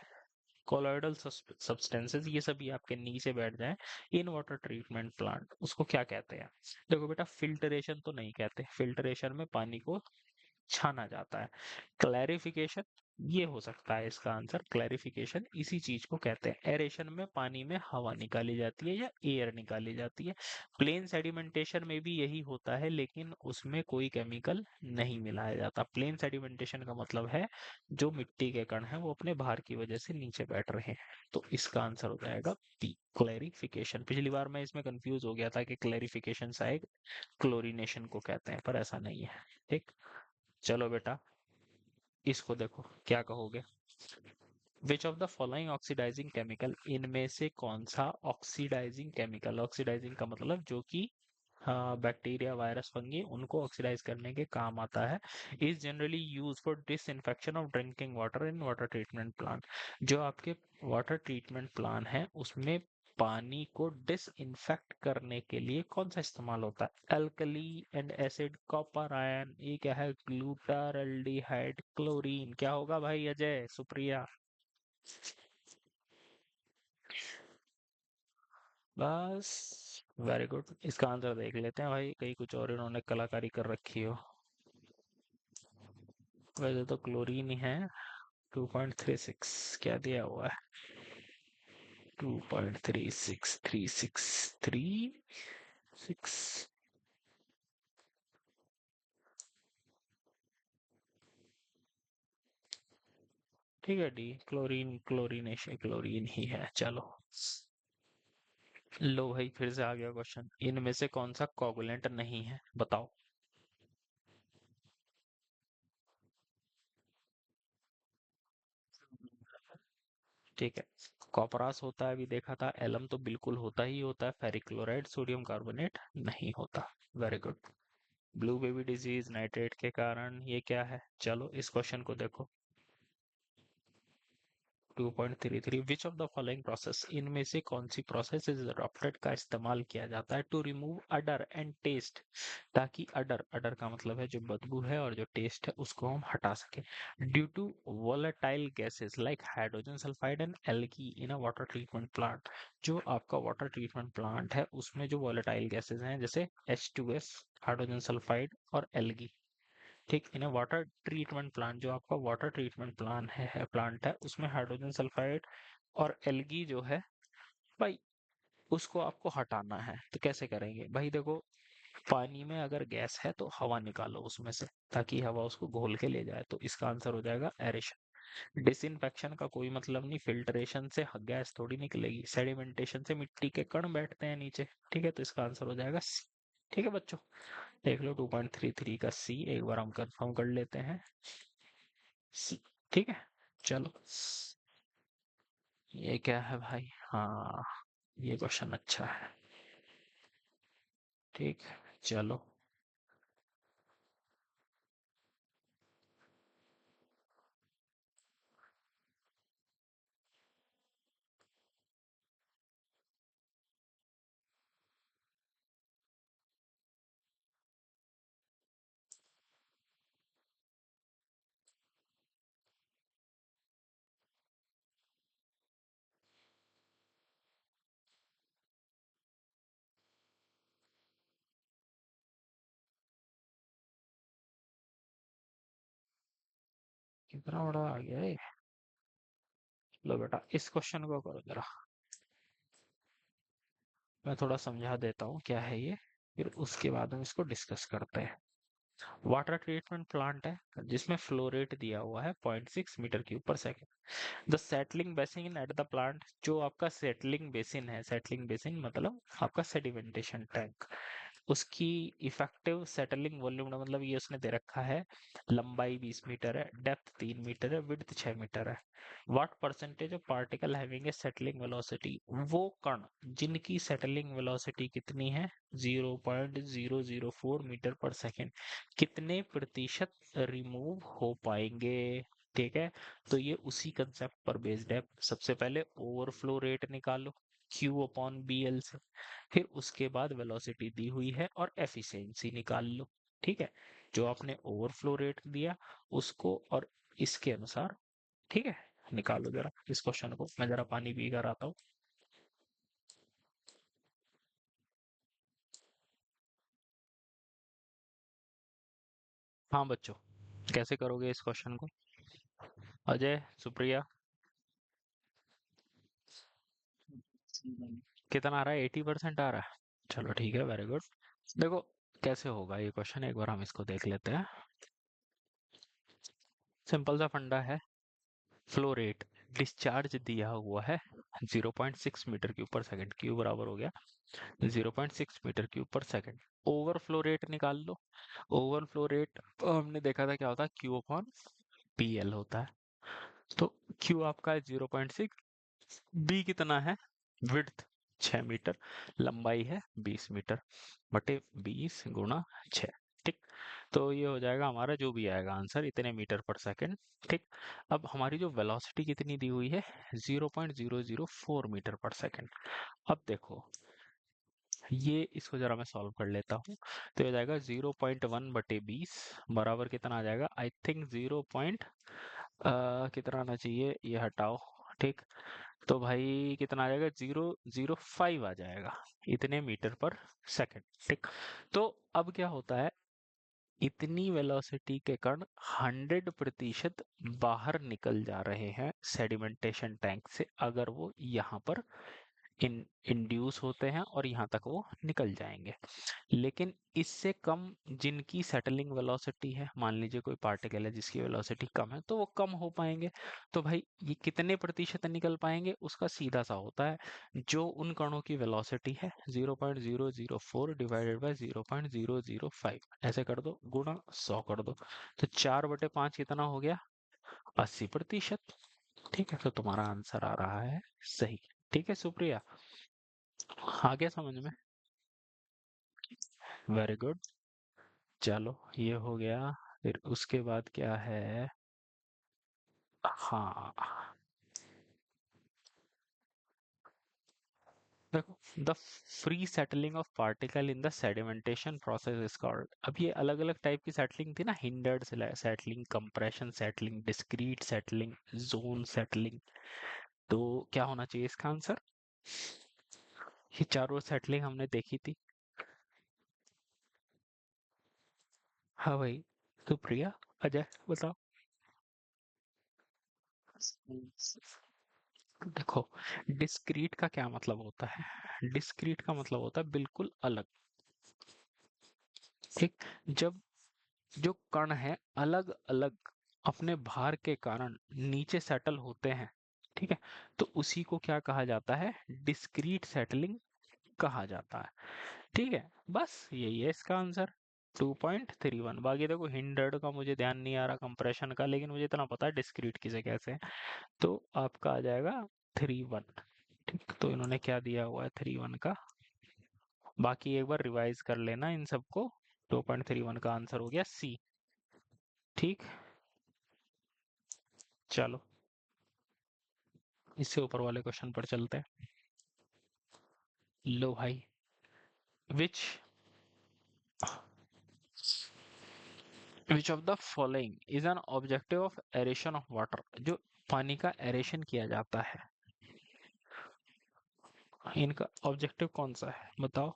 कोलोइडल सब्सटेंसेस, ये सभी आपके नीचे बैठ जाए। इन वाटर ट्रीटमेंट प्लांट, उसको क्या कहते हैं? देखो बेटा, फिल्टरेशन तो नहीं कहते, फिल्टरेशन में पानी को छाना जाता है। क्लैरिफिकेशन, ये हो सकता है इसका आंसर। क्लैरिफिकेशन इसी चीज को कहते हैं। एरेशन में पानी में हवा निकाली जाती है या एयर निकाली जाती है। प्लेन सेडिमेंटेशन में भी यही होता है, लेकिन उसमें कोई केमिकल नहीं मिलाया जाता। प्लेन सेडिमेंटेशन का मतलब है जो मिट्टी के कण हैं वो अपने भार की वजह से नीचे बैठ रहे हैं। तो इसका आंसर हो जाएगा पी, क्लैरिफिकेशन। पिछली बार मैं इसमें कंफ्यूज हो गया था कि क्लैरिफिकेशन शायद क्लोरीनेशन को कहते हैं, पर ऐसा नहीं है। ठीक, चलो बेटा, इसको देखो क्या कहोगे। Which of the following oxidising chemical, इनमें से कौन सा ऑक्सीडाइजिंग केमिकल, ऑक्सीडाइजिंग का मतलब जो कि बैक्टीरिया, वायरस, फंगी, उनको ऑक्सीडाइज करने के काम आता है। Is generally use for disinfection of drinking water in water treatment plant. जो आपके वाटर ट्रीटमेंट प्लान है उसमें पानी को डिसइंफेक्ट करने के लिए कौन सा इस्तेमाल होता है? Alkali and acid, copper ion, ये क्या है? ग्लूटारल्डिहाइड, क्लोरीन। क्या होगा भाई अजय, सुप्रिया? बस, वेरी गुड। इसका आंसर देख लेते हैं भाई, कहीं कुछ और इन्होंने कलाकारी कर रखी हो। वैसे तो क्लोरीन ही है। 2.36 क्या दिया हुआ है? 2.36363 ठीक है, डी क्लोरीन, क्लोरीनेशन, क्लोरीन ही है। चलो, लो भाई, फिर से आ गया क्वेश्चन। इनमें से कौन सा कोगुलेंट नहीं है, बताओ। ठीक है, कॉपरास होता है, अभी देखा था। एलम तो बिल्कुल होता ही होता है। फेरिक क्लोराइड, सोडियम कार्बोनेट नहीं होता। Very good. Blue baby disease nitrate के कारण, ये क्या है? चलो इस क्वेश्चन को देखो। 2.33 विच ऑफ द फॉलोइंग प्रोसेस, इनमें से कौन सी प्रोसेस इज अडॉप्टेड का इस्तेमाल किया जाता है to remove odour and taste, ताकि अडर, अडर का मतलब है जो बदबू है, और जो टेस्ट है उसको हम हटा सके। Due to volatile gases like hydrogen sulphide and algae in a water treatment plant. जो आपका वाटर ट्रीटमेंट प्लांट है उसमें जो वोलेटाइल गैसेस हैं, जैसे H2S, हाइड्रोजन सल्फाइड और एल्गी। ठीक, इन्हें वाटर ट्रीटमेंट प्लांट, जो आपका वाटर ट्रीटमेंट प्लांट है उसमें हाइड्रोजन सल्फाइड और एल्गी जो है भाई, उसको आपको हटाना है। तो कैसे करेंगे भाई? देखो, पानी में अगर गैस है तो हवा निकालो उसमें से, ताकि हवा उसको घोल के ले जाए। तो इसका आंसर हो जाएगा एरेशन। डिसइंफेक्शन का कोई मतलब नहीं, फिल्ट्रेशन से गैस थोड़ी निकलेगी। सेडिमेंटेशन से मिट्टी के कण बैठते हैं नीचे। ठीक है, तो इसका आंसर हो जाएगा सी। ठीक है बच्चों, देख लो 2.33 का सी, एक बार हम कंफर्म कर लेते हैं। सी। ठीक है, चलो। ये क्या है भाई? हाँ, ये क्वेश्चन अच्छा है। ठीक है, चलो। कितना बड़ा आ गया है। लो बेटा, इस क्वेश्चन को करो जरा। मैं थोड़ा समझा देता हूँ क्या है ये, फिर उसके बाद हम इसको डिस्कस करते हैं। वाटर ट्रीटमेंट प्लांट है जिसमें फ्लो रेट दिया हुआ है 0.6 मीटर क्यूब पर second. The settling basin at the plant, जो आपका सेटलिंग बेसिन है, सेटलिंग बेसिन मतलब आपका सेडिमेंटेशन टैंक, उसकी इफेक्टिव सेटलिंग वॉल्यूम मतलब ये उसने दे रखा है। लंबाई 20 मीटर है, डेप्थ 3 मीटर है, विड्थ 6 मीटर है। What percentage of particle having a settling velocity, वो कण जिनकी सेटलिंग वेलोसिटी कितनी है, 0.004 मीटर पर सेकेंड, कितने प्रतिशत रिमूव हो पाएंगे? ठीक है, तो ये उसी कंसेप्ट पर बेस्ड है। सबसे पहले ओवरफ्लो रेट निकालो, Q अपॉन BL से। फिर उसके बाद वेलोसिटी दी हुई है और एफिशिएंसी निकाल लो। ठीक है, जो आपने ओवरफ्लो रेट दिया उसको और इसके अनुसार, ठीक है, निकालो जरा इस क्वेश्चन को। मैं जरा पानी पी कर आता हूँ। हाँ बच्चों, कैसे करोगे इस क्वेश्चन को? अजय, सुप्रिया, कितना आ रहा है? 80% आ रहा है। चलो ठीक है, वेरी गुड। देखो कैसे होगा ये क्वेश्चन, एक बार हम इसको देख लेते हैं। सिंपल सा फंडा है। फ्लो रेट, डिस्चार्ज दिया हुआ है 0.6 मीटर क्यूब पर सेकंड, क्यू बराबर हो गया 0.6 मीटर क्यूब पर सेकंड। ओवरफ्लो रेट निकाल लो। ओवरफ्लो रेट हमने देखा था क्या होता है, Q अपॉन PL होता है। तो Q आपका है 0.6, B कितना है, विड्थ 6 मीटर। लंबाई है 20 मीटर, बटे 20 × 6। ठीक। तो ये हो जाएगा हमारा, जो भी आएगा आंसर, इतने मीटर पर सेकंड। ठीक। अब हमारी जो वेलोसिटी कितनी दी हुई है, 0.004 मीटर पर सेकंड। अब देखो, ये इसको जरा मैं सॉल्व कर लेता हूँ। तो ये हो जाएगा 0.1/20 बराबर कितना आ जाएगा, आई थिंक 0. कितना आना चाहिए, ये हटाओ। ठीक। तो भाई कितना आ जाएगा, 0.05 आ जाएगा, इतने मीटर पर सेकंड। ठीक। तो अब क्या होता है, इतनी वेलोसिटी के कण 100% बाहर निकल जा रहे हैं सेडिमेंटेशन टैंक से, अगर वो यहाँ पर इंड्यूस होते हैं और यहाँ तक वो निकल जाएंगे। लेकिन इससे कम जिनकी सेटलिंग वेलोसिटी है, मान लीजिए कोई पार्टिकल है जिसकी वेलोसिटी कम है, तो वो कम हो पाएंगे। तो भाई ये कितने प्रतिशत निकल पाएंगे, उसका सीधा सा होता है, जो उन कणों की वेलोसिटी है 0.004 डिवाइडेड बाय 0.005, ऐसे कर दो, गुणा 100 कर दो। तो 4/5 कितना हो गया, 80%। ठीक है, तो तुम्हारा आंसर आ रहा है सही। ठीक है सुप्रिया, आ गया समझ में? Very good. चलो ये हो गया। फिर उसके बाद क्या है, हाँ, देखो, the free settling of particle in the sedimentation process is called. अब ये अलग अलग टाइप की सेटलिंग थी ना, hindered settling, compression settling, discrete settling, zone settling. तो क्या होना चाहिए इसका आंसर, ये चारों सेटलिंग हमने देखी थी। हाँ भाई, सुप्रिया, अजय, बताओ। देखो, डिस्क्रीट का क्या मतलब होता है, डिस्क्रीट का मतलब होता है बिल्कुल अलग। ठीक। जब जो कण है अलग अलग अपने भार के कारण नीचे सेटल होते हैं, ठीक है, तो उसी को क्या कहा जाता है, डिस्क्रीट सेटलिंग कहा जाता है। ठीक है, बस यही है इसका आंसर, 2.31। बाकी देखो, हिंडर्ड का मुझे ध्यान नहीं आ रहा, कंप्रेशन का, लेकिन मुझे इतना पता है डिस्क्रीट किसे कैसे है। तो आपका आ जाएगा 3-1। ठीक, तो इन्होंने क्या दिया हुआ है 3-1 का, बाकी एक बार रिवाइज कर लेना इन सबको। 2.31 का आंसर हो गया सी। ठीक। चलो, इससे ऊपर वाले क्वेश्चन पर चलते हैं। लो भाई, which which of the following is an objective of aeration of water, जो पानी का एरेशन किया जाता है, इनका ऑब्जेक्टिव कौन सा है, बताओ।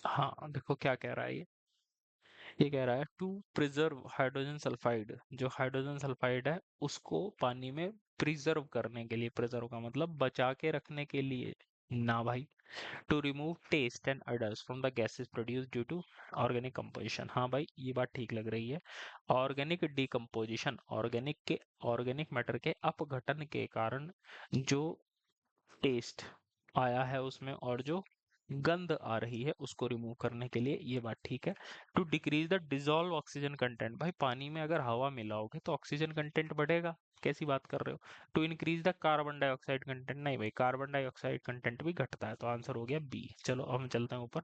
हाँ देखो क्या कह रहा है ये कह रहा है टू प्रिजर्व हाइड्रोजन सल्फाइड, जो हाइड्रोजन सल्फाइड है उसको पानी में प्रिजर्व करने के लिए, प्रिजर्व का मतलब बचा के रखने के लिए ना भाई, to remove taste and odours from the gases produce due to organic composition. हाँ भाई, ये बात ठीक लग रही है। ऑर्गेनिक डिकम्पोजिशन, ऑर्गेनिक मैटर के अपघटन के कारण जो टेस्ट आया है उसमें और जो गंध आ रही है उसको रिमूव करने के लिए, ये बात ठीक है। To decrease the dissolve oxygen content, भाई पानी में अगर हवा मिलाओगे तो ऑक्सीजन कंटेंट बढ़ेगा, कैसी बात कर रहे हो। To increase the carbon dioxide content, नहीं भाई, कार्बन डाइऑक्साइड कंटेंट भी घटता है, तो आंसर हो गया बी। चलो अब हम चलते हैं ऊपर।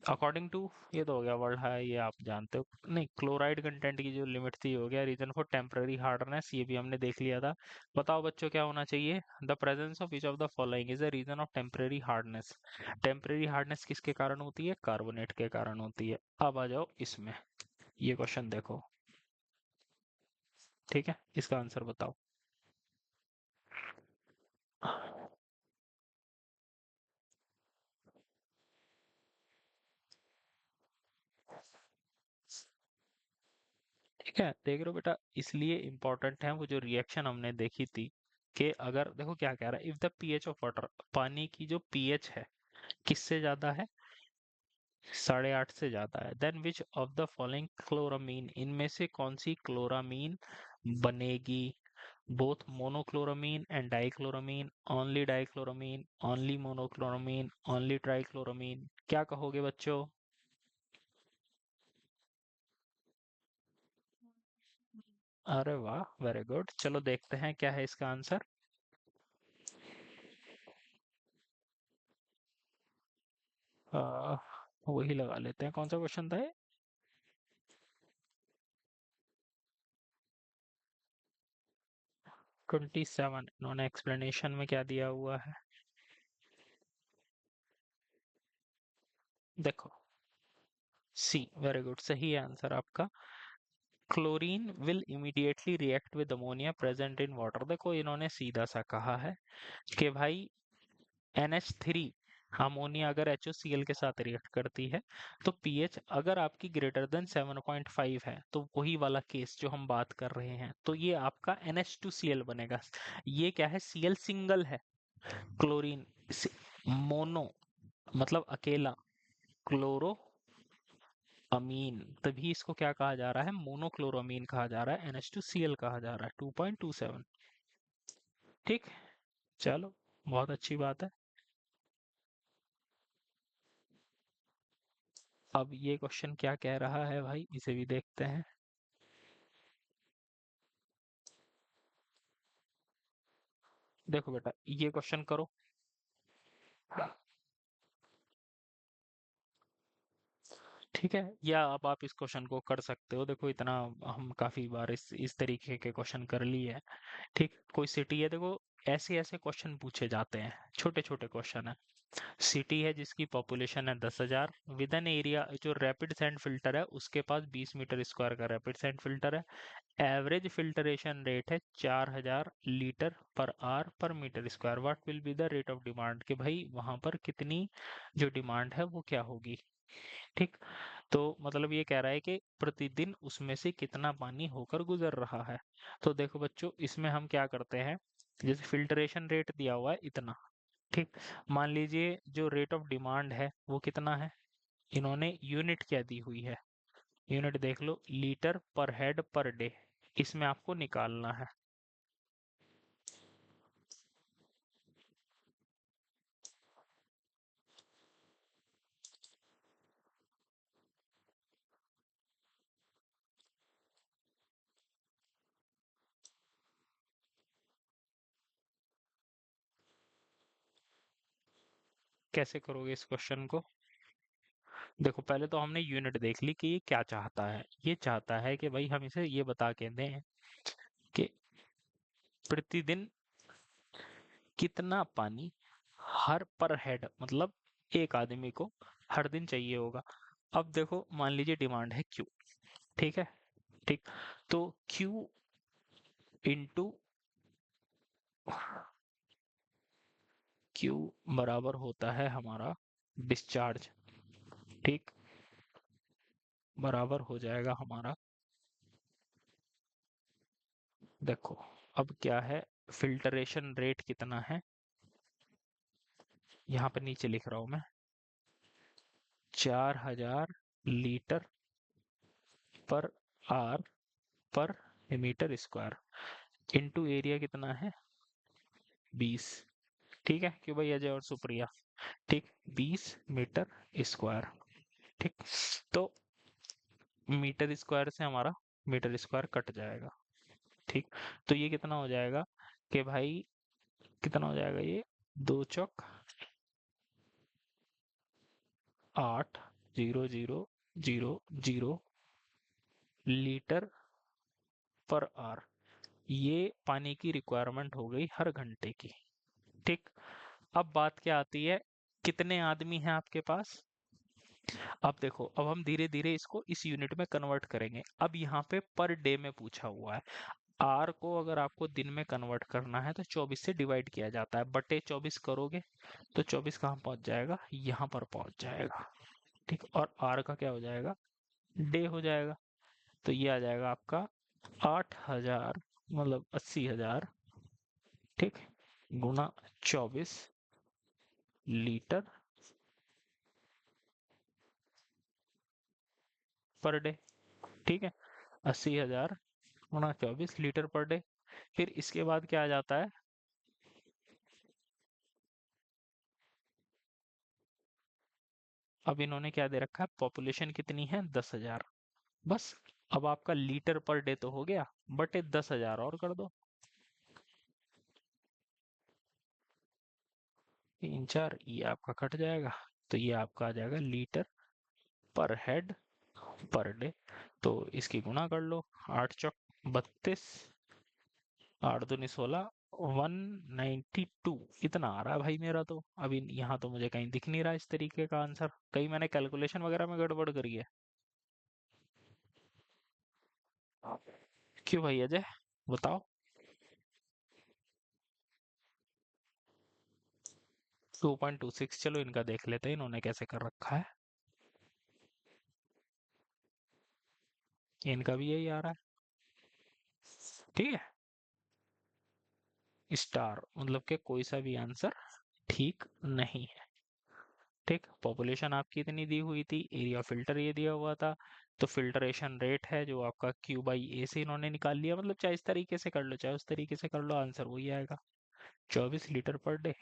अकॉर्डिंग टू, ये तो हो गया वर्ड है, ये आप जानते हो, नहीं, क्लोराइड कंटेंट की जो लिमिट थी हो गया। रीजन फॉर टेम्पररी हार्डनेस, ये भी हमने देख लिया था। बताओ बच्चों क्या होना चाहिए, the presence of each of the following is a reason of temporary hardness. Temporary hardness किसके कारण होती है, कार्बोनेट के कारण होती है। अब आ जाओ इसमें, ये क्वेश्चन देखो। ठीक है, इसका आंसर बताओ। ठीक है, देख रहे हो बेटा, इसलिए इंपॉर्टेंट है वो जो रिएक्शन हमने देखी थी, कि अगर देखो क्या कह रहा है, if the pH of water, पानी की जो पीएच है किससे ज्यादा है, 8.5 से ज्यादा है, then which of the following chloramine, इनमें से कौन सी क्लोरामीन बनेगी, both monochloramine and dichloramine, only dichloramine, only monochloramine, only trichloramine, क्या कहोगे बच्चों। अरे वाह, वेरी गुड। चलो देखते हैं क्या है इसका आंसर। आ, वही लगा लेते हैं। कौन सा क्वेश्चन था ये? 27। इन्होंने एक्सप्लेनेशन में क्या दिया हुआ है? देखो, सी, वेरी गुड, सही है आंसर आपका। Chlorine will immediately react with ammonia present in water. देखो, इन्होंने सीधा सा कहा है कि भाई NH3 अमोनिया अगर HOCl के साथ रिएक्ट करती है तो पीएच अगर आपकी ग्रेटर देन 7.5 है, तो वही वाला केस जो हम बात कर रहे हैं, तो ये आपका NH2Cl बनेगा। ये क्या है? Cl सिंगल है। क्लोरीन मोनो मतलब अकेला। क्लोरो अमीन, तभी इसको क्या कहा जा रहा है? मोनोक्लोरोमीन कहा जा रहा है, NH2Cl कहा जा रहा है। 2.27। ठीक। चलो, बहुत अच्छी बात है। अब ये क्वेश्चन क्या कह रहा है भाई, इसे भी देखते हैं। देखो बेटा, ये क्वेश्चन करो। ठीक है, या अब आप इस क्वेश्चन को कर सकते हो। देखो, इतना हम काफी बार इस तरीके के क्वेश्चन कर लिए हैं। ठीक, कोई सिटी है, देखो ऐसे ऐसे क्वेश्चन पूछे जाते हैं, छोटे छोटे क्वेश्चन है। सिटी है जिसकी पॉपुलेशन है 10,000, विद एन एरिया, जो रैपिड सैंड फिल्टर है उसके पास 20 मीटर स्क्वायर का रैपिड सैंड फिल्टर है। एवरेज फिल्टरेशन रेट है 4,000 litre per hour per metre square. What will be the rate of demand, कि भाई वहां पर कितनी जो डिमांड है वो क्या होगी। ठीक। तो मतलब ये कह रहा है कि प्रतिदिन उसमें से कितना पानी होकर गुजर रहा है। तो देखो बच्चों, इसमें हम क्या करते हैं, जैसे फिल्टरेशन रेट दिया हुआ है इतना। ठीक। मान लीजिए जो रेट ऑफ डिमांड है वो कितना है, इन्होंने यूनिट क्या दी हुई है, यूनिट देख लो, लीटर पर हेड पर डे। इसमें आपको निकालना है। कैसे करोगे इस क्वेश्चन को? देखो, पहले तो हमने यूनिट देख ली कि ये क्या चाहता है। ये चाहता है कि भाई हम इसे ये बता के दें कि प्रतिदिन कितना पानी हर पर हेड, मतलब एक आदमी को हर दिन चाहिए होगा। अब देखो, मान लीजिए डिमांड है क्यू। ठीक है। ठीक। तो क्यू इंटू क्यू बराबर होता है हमारा डिस्चार्ज। ठीक। बराबर हो जाएगा हमारा, देखो अब क्या है, फिल्टरेशन रेट कितना है, यहाँ पे नीचे लिख रहा हूं मैं, 4,000 litre per hour per metre square, into area कितना है, 20। ठीक है, क्यों भाई, अजय और सुप्रिया। ठीक, 20 मीटर स्क्वायर। ठीक। तो मीटर स्क्वायर से हमारा मीटर स्क्वायर कट जाएगा। ठीक। तो ये कितना हो जाएगा कि भाई, कितना हो जाएगा ये, 2 चौक 8, 0, 0, 0, 0 लीटर पर आर। ये पानी की रिक्वायरमेंट हो गई हर घंटे की। ठीक। अब बात क्या आती है, कितने आदमी हैं आपके पास। अब देखो, अब हम धीरे धीरे इसको इस यूनिट में कन्वर्ट करेंगे। अब यहाँ पे पर डे में पूछा हुआ है। आर को अगर आपको दिन में कन्वर्ट करना है तो 24 से डिवाइड किया जाता है, बटे 24 करोगे तो 24 कहाँ पहुंच जाएगा, यहाँ पर पहुंच जाएगा। ठीक। और आर का क्या हो जाएगा, डे हो जाएगा। तो ये आ जाएगा आपका 8,000, मतलब 80,000। ठीक। गुना 24 लीटर पर डे। ठीक है, 80,000 गुना 24 लीटर पर डे। फिर इसके बाद क्या आ जाता है, अब इन्होंने क्या दे रखा है, पॉपुलेशन कितनी है, 10,000। बस, अब आपका लीटर पर डे तो हो गया, बटे 10,000 और कर दो, 3 4 ये आपका कट जाएगा, तो ये आपका आ जाएगा लीटर पर हेड पर डे। तो इसकी गुणा कर लो, 8 चौक 32, 8 दूनी 16, 192 इतना आ रहा है भाई मेरा तो। अभी यहाँ तो मुझे कहीं दिख नहीं रहा इस तरीके का आंसर, कहीं मैंने कैलकुलेशन वगैरह में गड़बड़ करी है। क्यों भाई अजय, बताओ। 2.26, चलो इनका देख लेते हैं इन्होंने कैसे कर रखा है। इनका भी यही आ रहा है, ठीक है। स्टार मतलब कि कोई सा भी आंसर ठीक नहीं है। ठीक, पॉपुलेशन आपकी इतनी दी हुई थी, एरिया फिल्टर ये दिया हुआ था, तो फिल्टरेशन रेट है जो आपका क्यू बाई ए से इन्होंने निकाल लिया। मतलब चाहे इस तरीके से कर लो चाहे उस तरीके से कर लो, आंसर वही आएगा, 24 लीटर पर डे।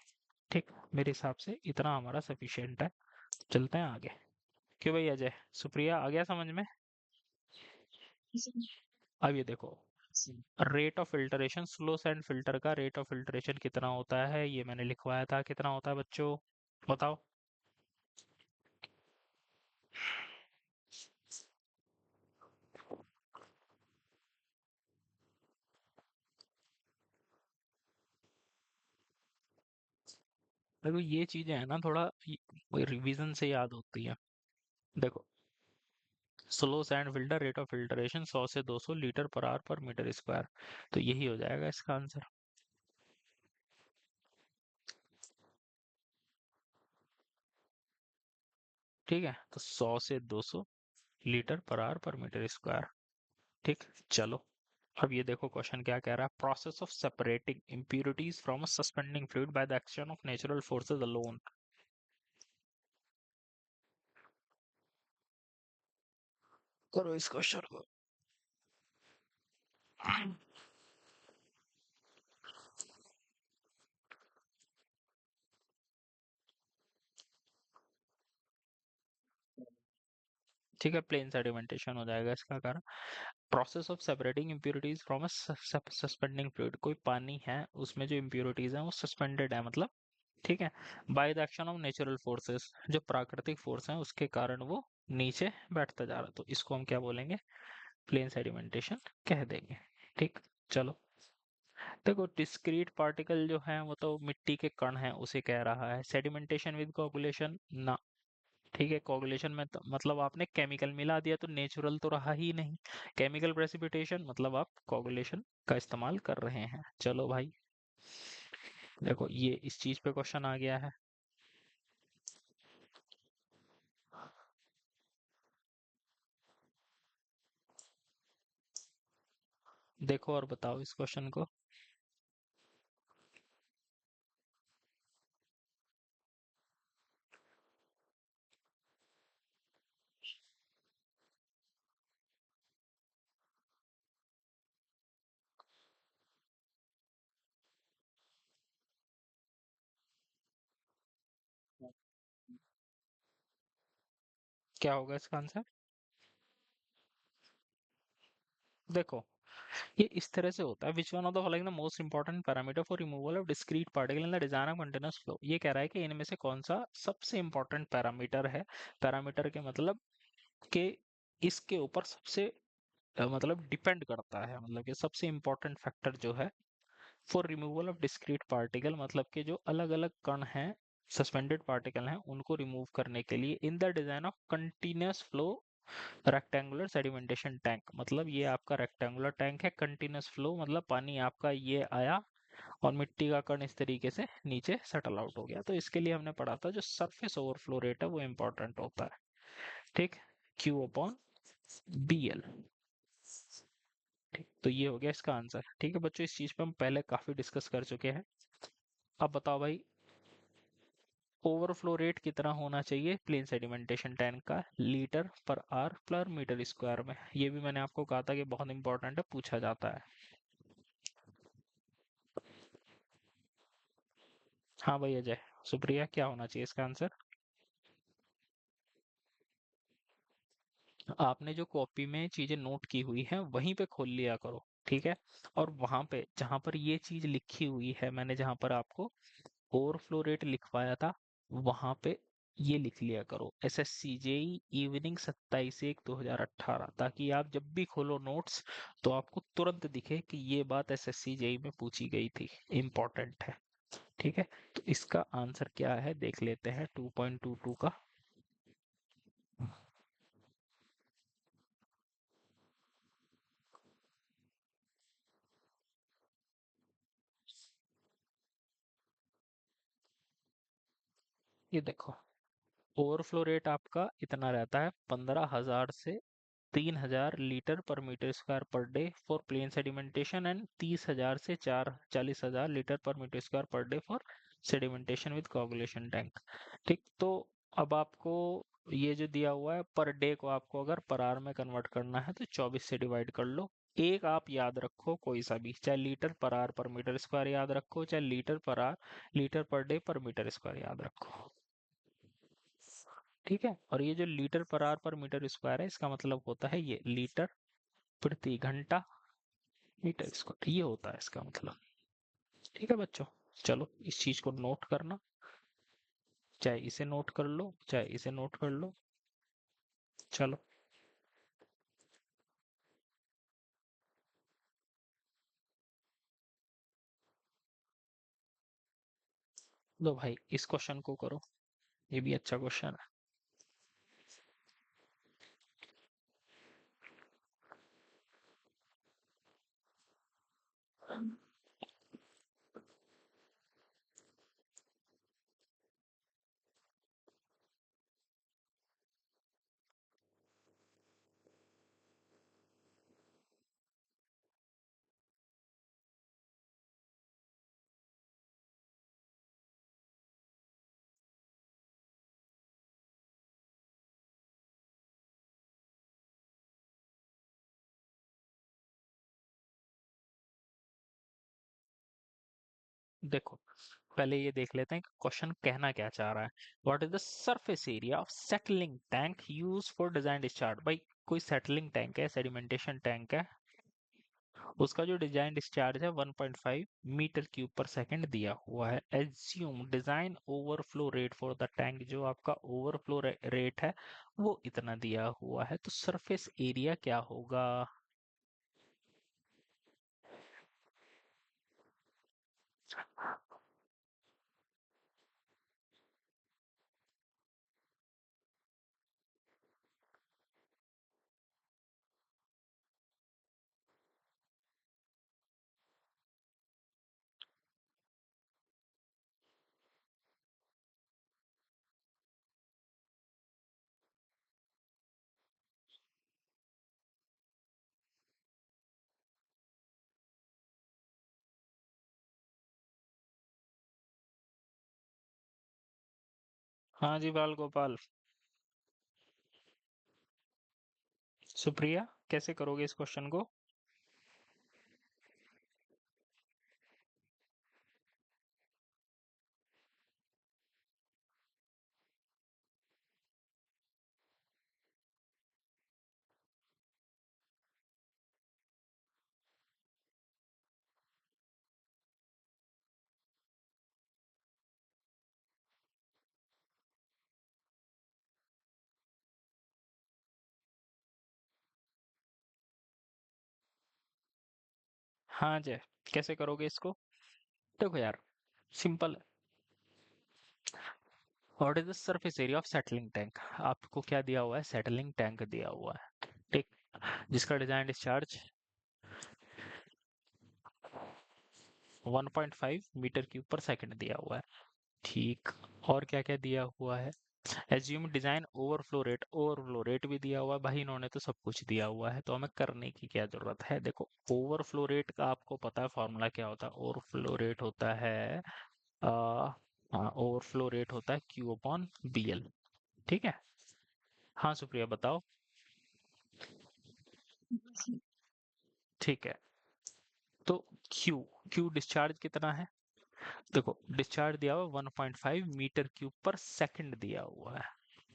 ठीक, मेरे हिसाब से इतना हमारा सफिशियंट है। चलते हैं आगे। क्यों भाई अजय, सुप्रिया आ गया समझ में? अब ये देखो, rate of filtration, slow sand filter का रेट ऑफ फिल्टरेशन कितना होता है, ये मैंने लिखवाया था, कितना होता है बच्चों, बताओ। देखो ये चीजें है ना थोड़ा रिवीजन से याद होती है। देखो, slow sand filter rate of filtration 100 से 200 लीटर पर आवर पर मीटर स्क्वायर, तो यही हो जाएगा इसका आंसर। ठीक है, तो 100 से 200 लीटर पर आवर पर मीटर स्क्वायर। ठीक, चलो। अब ये देखो क्वेश्चन क्या कह रहा है, process of separating impurities from a suspending fluid by the action of natural forces alone. करो इस क्वेश्चन को। ठीक है, प्लेन सेडिमेंटेशन हो जाएगा इसका कारण। Process of separating impurities from a suspending fluid, कोई पानी है उसमें जो इम्प्योरिटीज हैं वो सस्पेंडेड है मतलब, ठीक है, by the action of natural forces, जो प्राकृतिक फोर्स हैं उसके कारण वो नीचे बैठता जा रहा है, तो इसको हम क्या बोलेंगे, प्लेन सेडिमेंटेशन कह देंगे। ठीक, चलो। देखो डिस्क्रीट पार्टिकल जो है वो तो मिट्टी के कण हैं उसे कह रहा है, सेडिमेंटेशन विद कोगुलेशन ना। ठीक है, कोगुलेशन में तो मतलब आपने केमिकल मिला दिया तो नेचुरल तो रहा ही नहीं, केमिकल प्रेसिपिटेशन मतलब आप कोगुलेशन का इस्तेमाल कर रहे हैं। चलो भाई, देखो ये इस चीज पे क्वेश्चन आ गया है। देखो और बताओ इस क्वेश्चन को। क्या होगा इसका आंसर? देखो, ये इस तरह से होता है, which one of the following the most important parameter for removal of discrete particle in the design of continuous flow. ये कह रहा है कि इनमें से कौन सा सबसे इंपॉर्टेंट पैरामीटर है। पैरामीटर के मतलब कि इसके ऊपर सबसे मतलब डिपेंड करता है, मतलब कि सबसे इंपॉर्टेंट फैक्टर जो है for removal of discrete particle, मतलब कि जो अलग अलग कण हैं, सस्पेंडेड पार्टिकल हैं, उनको रिमूव करने के लिए in the design of continuous flow rectangular sedimentation tank, मतलब ये आपका रेक्टेंगुलर टैंक है, कंटिन्यूअस फ्लो मतलब पानी आपका ये आया और मिट्टी का कण इस तरीके से नीचे सेटल आउट हो गया, तो इसके लिए हमने पढ़ा था जो सरफेस ओवरफ्लो रेट है वो इंपॉर्टेंट होता है। ठीक, क्यू अपॉन बी एल। ठीक, तो ये हो गया इसका आंसर। ठीक है बच्चों, इस चीज पे हम पहले काफी डिस्कस कर चुके हैं। अब बताओ भाई, ओवरफ्लो रेट कितना होना चाहिए प्लेन सेडिमेंटेशन टैंक का, litre per hour per metre square में? ये भी मैंने आपको कहा था कि बहुत इंपॉर्टेंट है, पूछा जाता है। हाँ भाई अजय, सुप्रिया क्या होना चाहिए इसका आंसर? आपने जो कॉपी में चीजें नोट की हुई हैं वहीं पे खोल लिया करो, ठीक है। और वहां पे जहां पर ये चीज लिखी हुई है, मैंने जहां पर आपको ओवरफ्लो रेट लिखवाया था, वहां पे ये लिख लिया करो, SSC जेई इवनिंग 27/1/2018, ताकि आप जब भी खोलो नोट्स तो आपको तुरंत दिखे कि ये बात SSC जेई में पूछी गई थी, इम्पोर्टेंट है। ठीक है, तो इसका आंसर क्या है देख लेते हैं 2.22 का। ये देखो, ओवरफ्लो रेट आपका इतना रहता है 15,000 से 3,000 litre per metre square per day for plain sedimentation, and 30,000 से 40,000 litre per metre square per day for sedimentation with coagulation tank. ठीक, तो अब आपको ये जो दिया हुआ है पर डे को आपको अगर पर आवर में कन्वर्ट करना है तो 24 से डिवाइड कर लो। एक आप याद रखो कोई सा भी, चाहे लीटर पर आवर पर मीटर स्क्वायर याद रखो, चाहे लीटर पर आवर लीटर पर डे पर मीटर स्क्वायर याद रखो। ठीक है, और ये जो लीटर पर आवर पर मीटर स्क्वायर है, इसका मतलब होता है ये लीटर प्रति घंटा मीटर स्क्वायर, ये होता है इसका मतलब। ठीक है बच्चों, चलो इस चीज को नोट करना, चाहे इसे नोट कर लो चाहे इसे नोट कर लो। चलो, लो भाई इस क्वेश्चन को करो, ये भी अच्छा क्वेश्चन है। देखो, पहले ये देख लेते हैं कि क्वेश्चन कहना क्या चाह रहा है। What is the surface area of settling tank use for design discharge. भाई कोई सेटलिंग टैंक है, सेडिमेंटेशन टैंक है, उसका जो डिजाइन डिस्चार्ज है 1.5 मीटर क्यूब पर सेकंड दिया हुआ है। Assume design overflow rate for the tank, जो आपका ओवरफ्लो रेट है वो इतना दिया हुआ है, तो सरफेस एरिया क्या होगा। हाँ जी बाल गोपाल। सुप्रिया, कैसे करोगे इस क्वेश्चन को। हाँ जय, कैसे करोगे इसको। देखो यार, सिंपल है। What is the surface area of settling tank, आपको क्या दिया हुआ है, सेटलिंग टैंक दिया हुआ है, ठीक, जिसका डिजाइन डिस्चार्ज 1.5 मीटर क्यूब पर सेकंड दिया हुआ है। ठीक, और क्या क्या दिया हुआ है। Assume design overflow rate, overflow rate भी दिया हुआ है। भाई इन्होंने तो सब कुछ दिया हुआ है, तो हमें करने की क्या जरूरत है। देखो, ओवरफ्लो रेट का आपको पता है फॉर्मूला क्या होता है। ओवरफ्लो रेट होता है ओवरफ्लो रेट होता है Q/BL। ठीक है, हाँ सुप्रिया बताओ। ठीक है, तो Q, Q डिस्चार्ज कितना है। देखो डिस्चार्ज दिया हुआ 1.5 मीटर क्यूब पर सेकंड दिया हुआ है।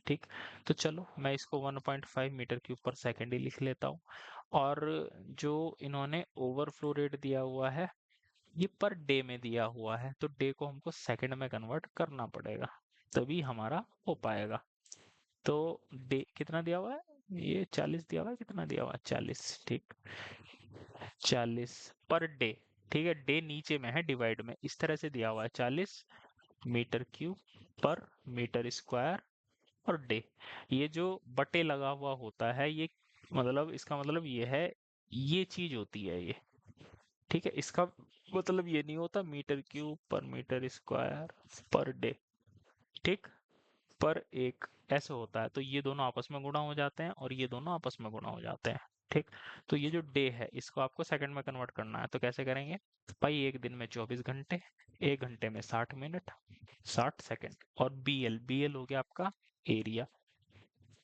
ठीक। तो चलो मैं इसको 1.5 मीटर क्यूब पर सेकेंड ही लिख लेता हूँ। और जो इन्होंने ओवरफ्लो रेट दिया हुआ है ये पर डे में दिया हुआ है, तो डे को हमको सेकंड में कन्वर्ट करना पड़ेगा, तभी हमारा हो पाएगा। तो डे कितना दिया हुआ है, ये 40 दिया हुआ है, कितना दिया हुआ है 40, ठीक। 40 पर डे, ठीक है, डे नीचे में है डिवाइड में, इस तरह से दिया हुआ है 40 मीटर क्यूब पर मीटर स्क्वायर और डे। ये जो बटे लगा हुआ होता है ये, मतलब इसका मतलब ये है, ये चीज होती है ये, ठीक है। इसका मतलब ये नहीं होता मीटर क्यूब पर मीटर स्क्वायर पर डे, ठीक, पर एक, ऐसे होता है। तो ये दोनों आपस में गुणा हो जाते हैं और ये दोनों आपस में गुणा हो जाते हैं, ठीक। तो ये जो डे है इसको आपको सेकंड में कन्वर्ट करना है, तो कैसे करेंगे, भाई एक दिन में 24 घंटे, एक घंटे में 60 मिनट, 60 सेकंड, और बीएल, बीएल हो गया आपका एरिया।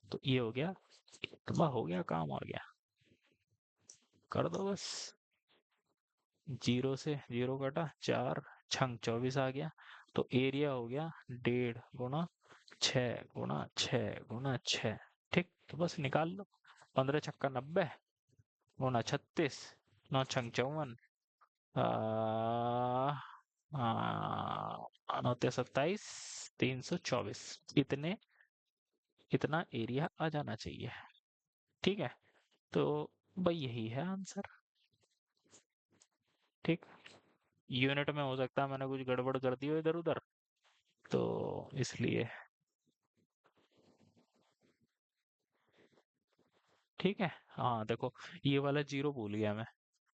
तो ये हो गया, इतना हो गया, काम आ गया, कर दो बस। जीरो से जीरो कटा, 4 छंग 24 आ गया। तो एरिया हो गया 1.5 गुणा 6 गुणा 6 गुणा 6, ठीक। तो बस निकाल लो, 15 छक्का 90 गुणा 36, 9 छंग 54, नौ 27, इतने, इतना एरिया आ जाना चाहिए, ठीक है। तो भाई यही है आंसर, ठीक। यूनिट में हो सकता है मैंने कुछ गड़बड़ कर दी हो इधर उधर, तो इसलिए, ठीक है। हाँ देखो, ये वाला जीरो भूल गया मैं,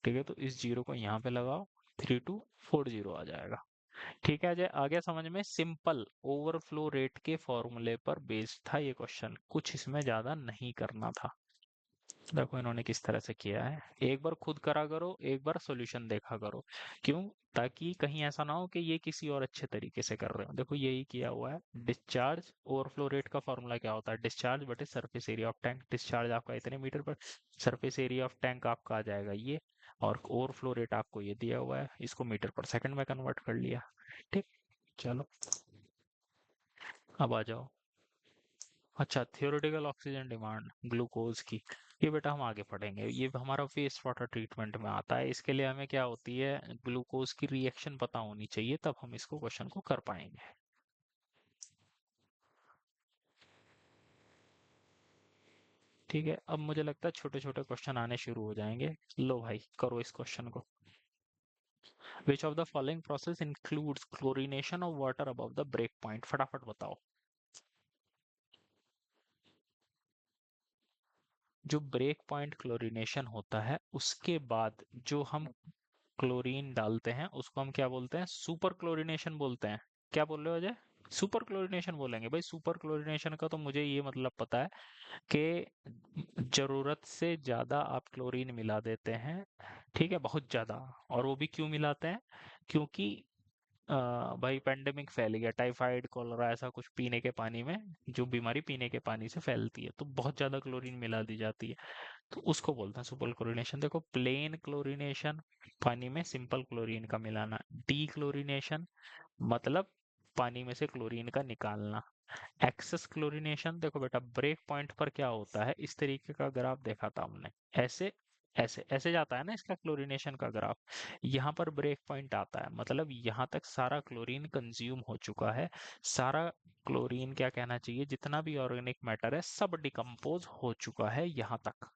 ठीक है, तो इस जीरो को यहाँ पे लगाओ, 3240 आ जाएगा, ठीक है। अजय आ गया समझ में, सिंपल ओवरफ्लो रेट के फॉर्मूले पर बेस्ड था ये क्वेश्चन, कुछ इसमें ज्यादा नहीं करना था। देखो इन्होंने किस तरह से किया है, एक बार खुद करा करो, एक बार सॉल्यूशन देखा करो, क्यों, ताकि कहीं ऐसा ना हो कि ये किसी और अच्छे तरीके से कर रहे हो। देखो यही किया हुआ है। डिस्चार्ज ओवरफ्लो रेट का फॉर्मूला क्या होता है, डिस्चार्ज बटे surface area of tank, discharge आपका इतने मीटर पर, सरफेस एरिया ऑफ टैंक आपका आ जाएगा ये, और ओवरफ्लो रेट आपको ये दिया हुआ है, इसको मीटर पर सेकंड में कन्वर्ट कर लिया, ठीक। चलो अब आ जाओ। अच्छा, थियोरेटिकल ऑक्सीजन डिमांड ग्लूकोज की, ये बेटा हम आगे पढ़ेंगे, ये हमारा वेस्ट वाटर ट्रीटमेंट में आता है। इसके लिए हमें क्या होती है, ग्लूकोज की रिएक्शन पता होनी चाहिए, तब हम इसको क्वेश्चन को कर पाएंगे। ठीक है, अब मुझे लगता है छोटे छोटे क्वेश्चन आने शुरू हो जाएंगे। लो भाई करो इस क्वेश्चन को। Which of the following process includes chlorination of water above the break point, फटाफट बताओ। जो ब्रेक पॉइंट क्लोरीनेशन होता है उसके बाद जो हम क्लोरीन डालते हैं उसको हम क्या बोलते हैं, सुपर क्लोरीनेशन बोलते हैं। क्या बोल रहे हो अजय, सुपर क्लोरीनेशन बोलेंगे भाई। सुपर क्लोरीनेशन का तो मुझे ये मतलब पता है कि जरूरत से ज्यादा आप क्लोरीन मिला देते हैं, ठीक है, बहुत ज्यादा। और वो भी क्यों मिलाते हैं, क्योंकि भाई पेंडेमिक फैल गया, टाइफाइड कॉलरा ऐसा कुछ पीने के पानी में, जो बीमारी पीने के पानी से फैलती है, तो बहुत ज्यादा क्लोरीन मिला दी जाती है, तो उसको बोलते हैं सुपर क्लोरीनेशन। देखो प्लेन क्लोरीनेशन, पानी में सिंपल क्लोरीन का मिलाना, डी क्लोरीनेशन मतलब पानी में से क्लोरीन का निकालना, एक्सेस क्लोरीनेशन, देखो बेटा ब्रेक पॉइंट पर क्या होता है, इस तरीके का ग्राफ देखा था हमने, ऐसे ऐसे ऐसे जाता है ना इसका क्लोरीनेशन का ग्राफ, यहाँ पर ब्रेक पॉइंट आता है, मतलब यहाँ तक सारा क्लोरीन कंज्यूम हो चुका है, सारा क्लोरीन क्या कहना चाहिए, जितना भी ऑर्गेनिक मैटर है सब डिकम्पोज हो चुका है यहाँ तक,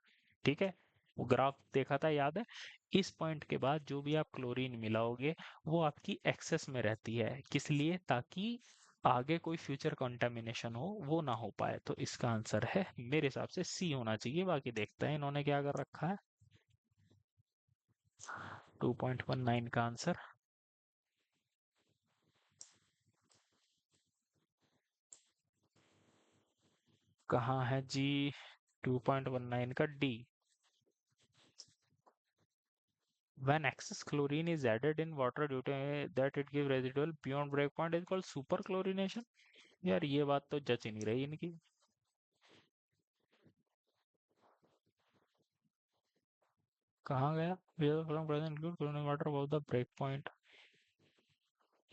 ठीक है। वो ग्राफ देखा था याद है। इस पॉइंट के बाद जो भी आप क्लोरीन मिलाओगे वो आपकी एक्सेस में रहती है, किस लिए, ताकि आगे कोई फ्यूचर कंटामिनेशन हो वो ना हो पाए। तो इसका आंसर है मेरे हिसाब से सी होना चाहिए, बाकी देखते हैं इन्होंने क्या कर रखा है। 2.19 का आंसर कहाँ है जी, 2.19 का D. When excess chlorine is added in water due to that it give residual beyond break point is called super chlorination। यार ये बात तो जच ही नहीं रही इनकी। कहाँ गया, present include chlorine water above the break point।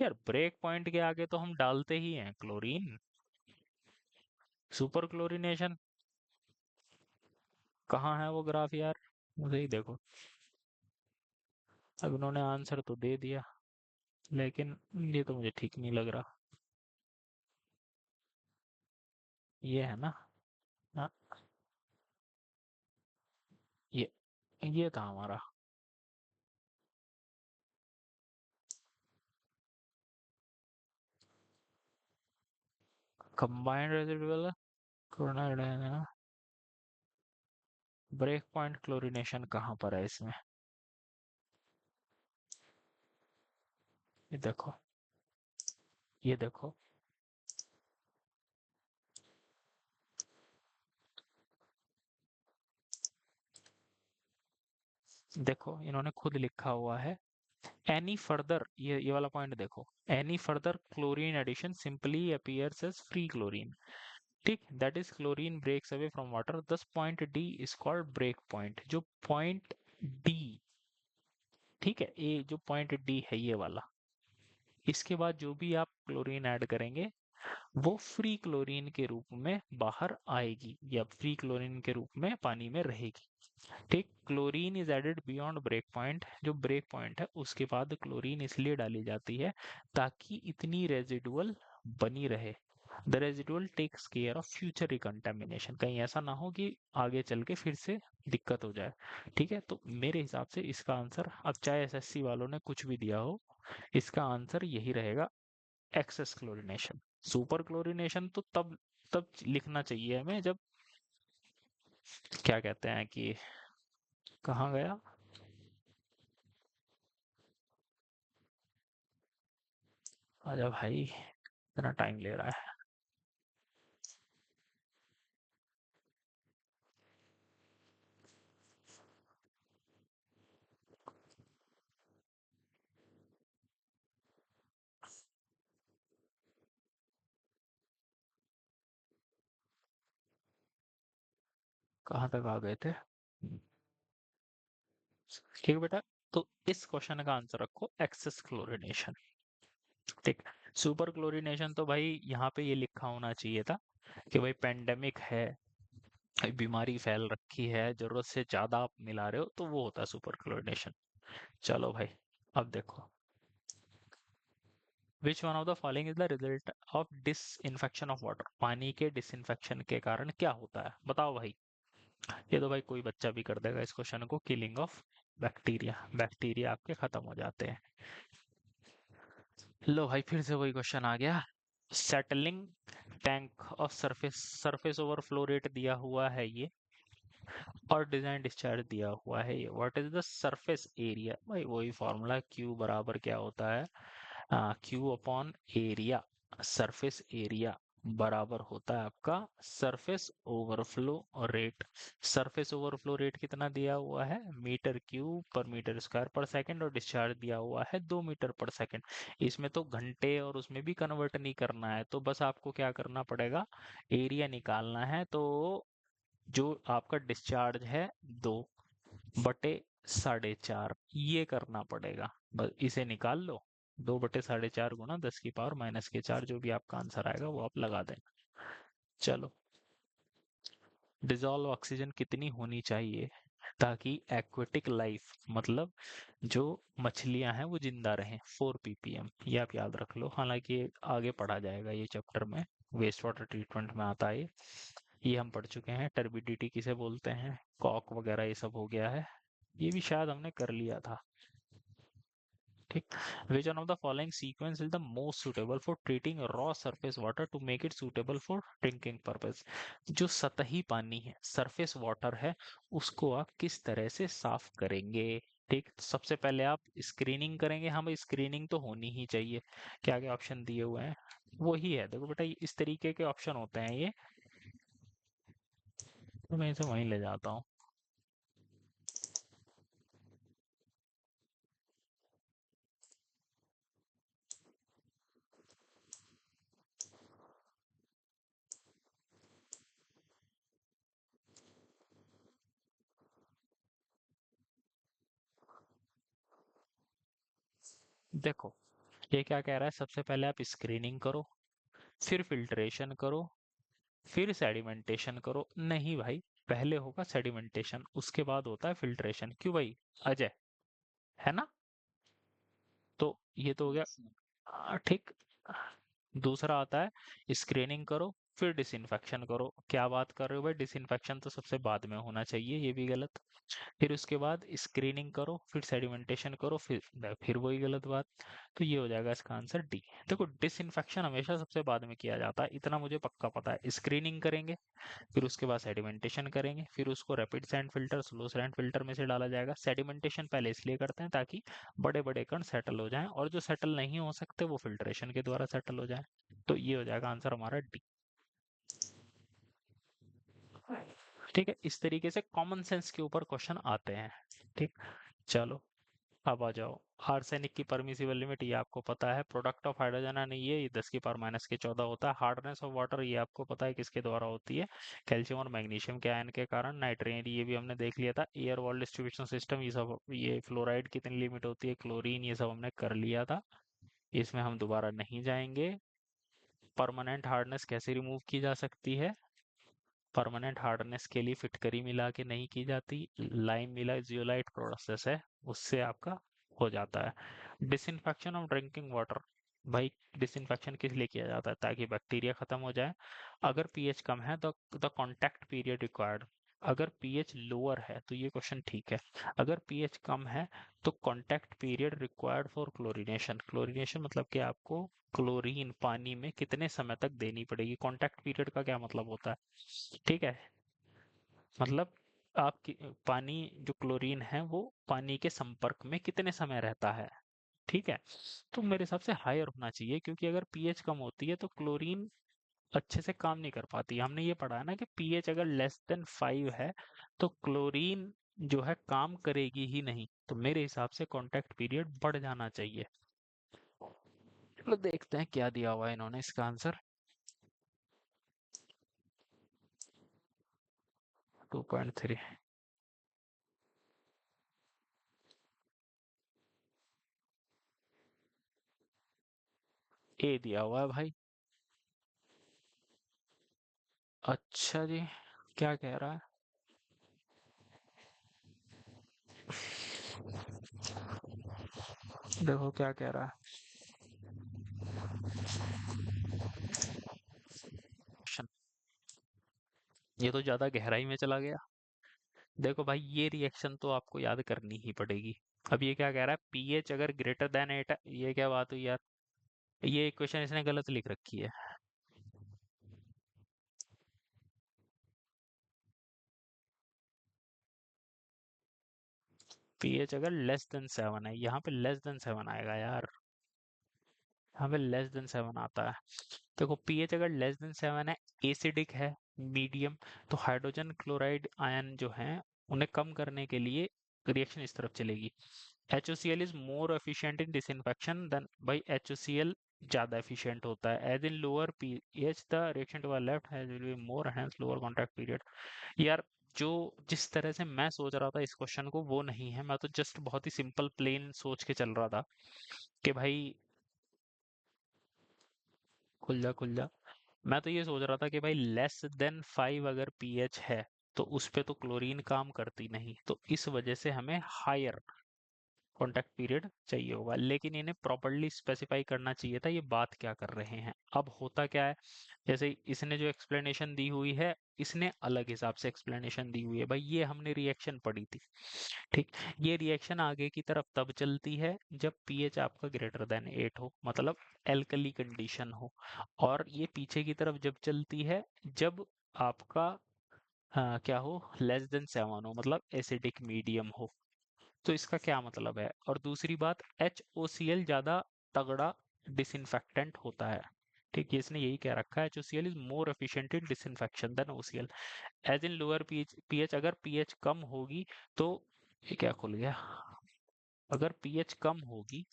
यार ब्रेक पॉइंट के आगे तो हम डालते ही हैं क्लोरीन। सुपर क्लोरीनेशन कहाँ है वो ग्राफ यार? मुझे ही देखो। अब इन्होंने आंसर तो दे दिया, लेकिन ये तो मुझे ठीक नहीं लग रहा। ये है ना? हाँ, ये ये था हमारा combined residual chloride. Break point chlorination कहाँ पर है इसमें? ये देखो, ये देखो। देखो इन्होंने खुद लिखा हुआ है, एनी फर्दर, ये वाला पॉइंट देखो, any further chlorine addition simply appears as free chlorine. ठीक, that is chlorine breaks away from water, this point d is called break point. जो पॉइंट डी, ठीक है, ये जो पॉइंट डी है ये वाला, इसके बाद जो भी आप क्लोरीन ऐड करेंगे वो फ्री क्लोरीन के रूप में बाहर आएगी, या फ्री क्लोरीन के रूप में पानी में रहेगी। ठीक, chlorine is added beyond break point. जो ब्रेक पॉइंट है उसके बाद क्लोरीन इसलिए डाली जाती है ताकि इतनी रेजिडुअल बनी रहे। The residual takes care of future recontamination, कहीं ऐसा ना हो कि आगे चल के फिर से दिक्कत हो जाए। ठीक है, तो मेरे हिसाब से इसका आंसर, अब चाहे एसएससी वालों ने कुछ भी दिया हो, इसका आंसर यही रहेगा, एक्सेस क्लोरीनेशन। सुपर क्लोरीनेशन तो तब तब लिखना चाहिए हमें जब, क्या कहते हैं कि, कहाँ गया? आजा भाई, इतना टाइम ले रहा है। कहाँ तक आ गए थे? ठीक है बेटा, तो इस क्वेश्चन का आंसर रखो एक्सेस क्लोरीनेशन। ठीक, सुपर क्लोरीनेशन तो भाई यहाँ पे ये लिखा होना चाहिए था कि भाई पेंडेमिक है, भाई बीमारी फैल रखी है, जरूरत से ज्यादा आप मिला रहे हो, तो वो होता है सुपर क्लोरीनेशन। चलो भाई, अब देखो, which one of the following is the result of disinfection of water? पानी के डिसइंफेक्शन के कारण क्या होता है, बताओ भाई। ये तो भाई कोई बच्चा भी कर देगा इस क्वेश्चन को, किलिंग ऑफ बैक्टीरिया, बैक्टीरिया आपके खत्म हो जाते हैं। लो भाई, फिर से वही क्वेश्चन आ गया। Settling tank of surface, surface overflow rate दिया हुआ है ये, और डिजाइन डिस्चार्ज दिया हुआ है ये। What is the surface area? भाई वही फॉर्मूला, क्यू बराबर क्या होता है, Q upon area. Surface area बराबर होता है आपका surface overflow rate. Surface overflow rate कितना दिया हुआ है, मीटर क्यूब पर मीटर स्क्वायर पर सेकंड, और डिस्चार्ज दिया हुआ है 2 मीटर पर सेकंड। इसमें तो घंटे और उसमें भी कन्वर्ट नहीं करना है, तो बस आपको क्या करना पड़ेगा, एरिया निकालना है। तो जो आपका डिस्चार्ज है, 2/4.5, ये करना पड़ेगा। बस इसे निकाल लो, 2/4.5 गुना 10⁻⁻4, जो भी आपका आंसर आएगा वो आप लगा देना। चलो, डिजॉल्व ऑक्सीजन कितनी होनी चाहिए ताकि एक्वेटिक लाइफ, मतलब जो मछलियां हैं वो जिंदा रहें? 4 ppm, ये आप याद रख लो। हालांकि ये आगे पढ़ा जाएगा ये चैप्टर में, वेस्ट वाटर ट्रीटमेंट में आता है ये हम पढ़ चुके हैं। टर्बिडिटी किसे बोलते हैं, कॉक वगैरह ये सब हो गया है, ये भी शायद हमने कर लिया था। ठीक, which one of the following sequence is the most suitable for treating raw surface water to make it suitable for drinking purpose? जो सतही पानी है, सरफेस वाटर है, उसको आप किस तरह से साफ करेंगे? ठीक, सबसे पहले आप स्क्रीनिंग करेंगे। हाँ भाई, स्क्रीनिंग तो होनी ही चाहिए। क्या क्या ऑप्शन दिए हुए हैं, वही है, देखो बेटा इस तरीके के ऑप्शन होते हैं ये, तो मैं इसे वहीं ले जाता हूँ। देखो, ये क्या कह रहा है, सबसे पहले आप स्क्रीनिंग करो, फिर फिल्ट्रेशन करो, फिर सेडिमेंटेशन करो। नहीं भाई, पहले होगा सेडिमेंटेशन, उसके बाद होता है फिल्ट्रेशन। क्यों भाई अजय, है ना? तो ये तो हो गया। ठीक। दूसरा आता है स्क्रीनिंग करो, फिर डिसइंफेक्शन करो। क्या बात कर रहे हो भाई, डिसइंफेक्शन तो सबसे बाद में होना चाहिए, ये भी गलत। फिर उसके बाद स्क्रीनिंग करो, फिर सेडिमेंटेशन करो, फिर वही गलत बात। तो ये हो जाएगा इसका आंसर डी। देखो डिसइंफेक्शन हमेशा सबसे बाद में किया जाता है, इतना मुझे पक्का पता है। स्क्रीनिंग करेंगे, फिर उसके बाद सेडिमेंटेशन करेंगे, फिर उसको rapid sand filter, slow sand filter में से डाला जाएगा। सेडिमेंटेशन पहले इसलिए करते हैं ताकि बड़े बड़े कण सेटल हो जाएं, और जो सेटल नहीं हो सकते वो फिल्ट्रेशन के द्वारा सेटल हो जाएं। तो ये हो जाएगा आंसर हमारा डी। ठीक है, इस तरीके से कॉमन सेंस के ऊपर क्वेश्चन आते हैं। ठीक। चलो, अब आ जाओ। आर्सेनिक की परमिसिबल लिमिट ये आपको पता है। प्रोडक्ट ऑफ हाइड्रोजन आयन ये 10⁻⁻14 होता है। हार्डनेस ऑफ वाटर ये आपको पता है किसके द्वारा होती है, कैल्शियम और मैग्नीशियम के आयन के कारण। नाइट्रेट ये भी हमने देख लिया था। एयर वॉल डिस्ट्रीब्यूशन सिस्टम ये सब, ये फ्लोराइड कितनी लिमिट होती है, क्लोरीन, ये सब हमने कर लिया था, इसमें हम दोबारा नहीं जाएंगे। परमानेंट हार्डनेस कैसे रिमूव की जा सकती है? परमानेंट हार्डनेस के लिए फिटकरी मिला के नहीं की जाती, लाइम मिला जियोलाइट प्रोसेस है, उससे आपका हो जाता है। डिसइंफेक्शन ऑफ ड्रिंकिंग वाटर, भाई डिसइंफेक्शन किस लिए किया जाता है? ताकि बैक्टीरिया खत्म हो जाए। अगर पीएच कम है तो द कांटेक्ट पीरियड रिक्वायर्ड, अगर पीएच लोअर है तो ये क्वेश्चन ठीक है। अगर पीएच कम है तो contact period required for chlorination. Chlorination मतलब कि आपको क्लोरीन पानी में कितने समय तक देनी पड़ेगी। कांटेक्ट पीरियड का क्या मतलब होता है? ठीक है, मतलब आपकी पानी, जो क्लोरीन है वो पानी के संपर्क में कितने समय रहता है। ठीक है, तो मेरे हिसाब से हायर होना चाहिए, क्योंकि अगर पीएच कम होती है तो क्लोरीन अच्छे से काम नहीं कर पाती। हमने ये पढ़ा है ना कि पीएच अगर लेस देन 5 है तो क्लोरीन जो है काम करेगी ही नहीं। तो मेरे हिसाब से कांटेक्ट पीरियड बढ़ जाना चाहिए। चलो देखते हैं क्या दिया हुआ है इन्होंने इसका आंसर। 2.3 ए दिया हुआ है भाई। अच्छा जी, क्या कह रहा है? देखो क्या कह रहा है। Question, ये तो ज्यादा गहराई में चला गया। देखो भाई, ये रिएक्शन तो आपको याद करनी ही पड़ेगी। अब ये क्या कह रहा है, पीएच अगर ग्रेटर देन 8, ये क्या बात हुई यार? ये इक्वेशन इसने गलत लिख रखी है। पीएच अगर लेस देन 7 है, यहाँ पे लेस देन 7 आएगा यार, यहाँ पे लेस देन 7 आता है। देखो पीएच अगर लेस देन 7 है, एसिडिक है, मीडियम, तो हाइड्रोजन क्लोराइड आयन जो है उन्हें कम करने के लिए रिएक्शन इस तरफ चलेगी। HOCl is more efficient in disinfection than, भाई HOCl ज्यादा एफिशिएंट होता है। As in lower pH the reaction to left has will be more hence lower contact period. यार, जो जिस तरह से मैं सोच रहा था इस क्वेश्चन को वो नहीं है। मैं तो जस्ट बहुत ही सिंपल प्लेन सोच के चल रहा था कि भाई, खुल जा खुल जा। मैं तो ये सोच रहा था कि भाई लेस देन 5 अगर पीएच है तो उस पे तो क्लोरीन काम करती नहीं, तो इस वजह से हमें हायर कॉन्टैक्ट पीरियड चाहिए होगा। लेकिन इन्हें प्रॉपरली स्पेसिफाई करना चाहिए था ये बात क्या कर रहे हैं। अब होता क्या है, जैसे इसने जो एक्सप्लेनेशन दी हुई है, इसने अलग हिसाब से एक्सप्लेनेशन दी हुई है। भाई ये हमने रिएक्शन पढ़ी थी। ठीक, ये रिएक्शन आगे की तरफ तब चलती है जब पीएच आपका ग्रेटर देन 8 हो, मतलब एल्कली कंडीशन हो। और ये पीछे की तरफ जब चलती है जब आपका क्या हो, लेस देन 7 हो, मतलब एसिडिक मीडियम हो। तो इसका क्या मतलब है? और दूसरी बात, HOCl ज्यादा तगड़ा डिसइंफेक्टेंट होता है। ठीक है, इसने यही कह रखा है, HOCl is more efficient in disinfection than OCl। As in lower pH, अगर पीएच कम होगी तो, ये क्या खुल गया, अगर पीएच कम होगी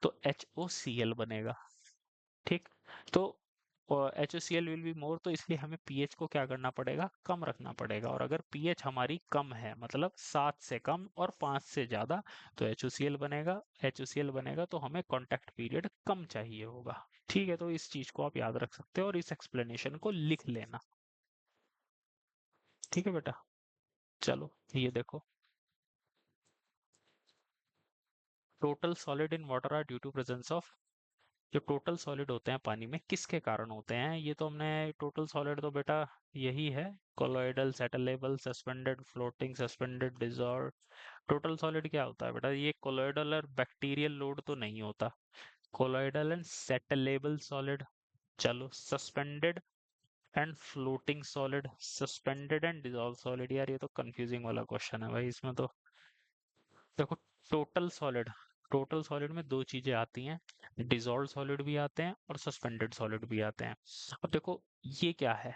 तो HOCl बनेगा। ठीक, तो HOCl विल बी मोर, तो इसलिए हमें पीएच को क्या करना पड़ेगा, कम रखना पड़ेगा। और अगर पीएच हमारी कम है, मतलब 7 से कम और 5 से ज्यादा, तो HOCl बनेगा। HOCl बनेगा तो हमें कांटेक्ट पीरियड कम चाहिए होगा। ठीक है, तो इस चीज को आप याद रख सकते हो और इस एक्सप्लेनेशन को लिख लेना। ठीक है बेटा। चलो ये देखो, total solid in water are due to presence of, जो टोटल सॉलिड होते हैं पानी में किसके कारण होते हैं, ये तो हमने टोटल सॉलिड तो बेटा यही है, colloidal, settleable, suspended, floating, suspended, dissolve. Total solid क्या होता है बेटा, ये कोलॉइडल और बैक्टीरियल लोड तो नहीं होता, कोलॉइडल एंड सेटलेबल सॉलिड। चलो suspended and floating solid, suspended and dissolve solid, यार ये तो कंफ्यूजिंग वाला क्वेश्चन है भाई, इसमें तो देखो, टोटल सॉलिड, टोटल सॉलिड में दो चीजें आती हैं, डिजॉल्व सॉलिड भी आते हैं और सस्पेंडेड सॉलिड भी आते हैं। अब देखो ये क्या है,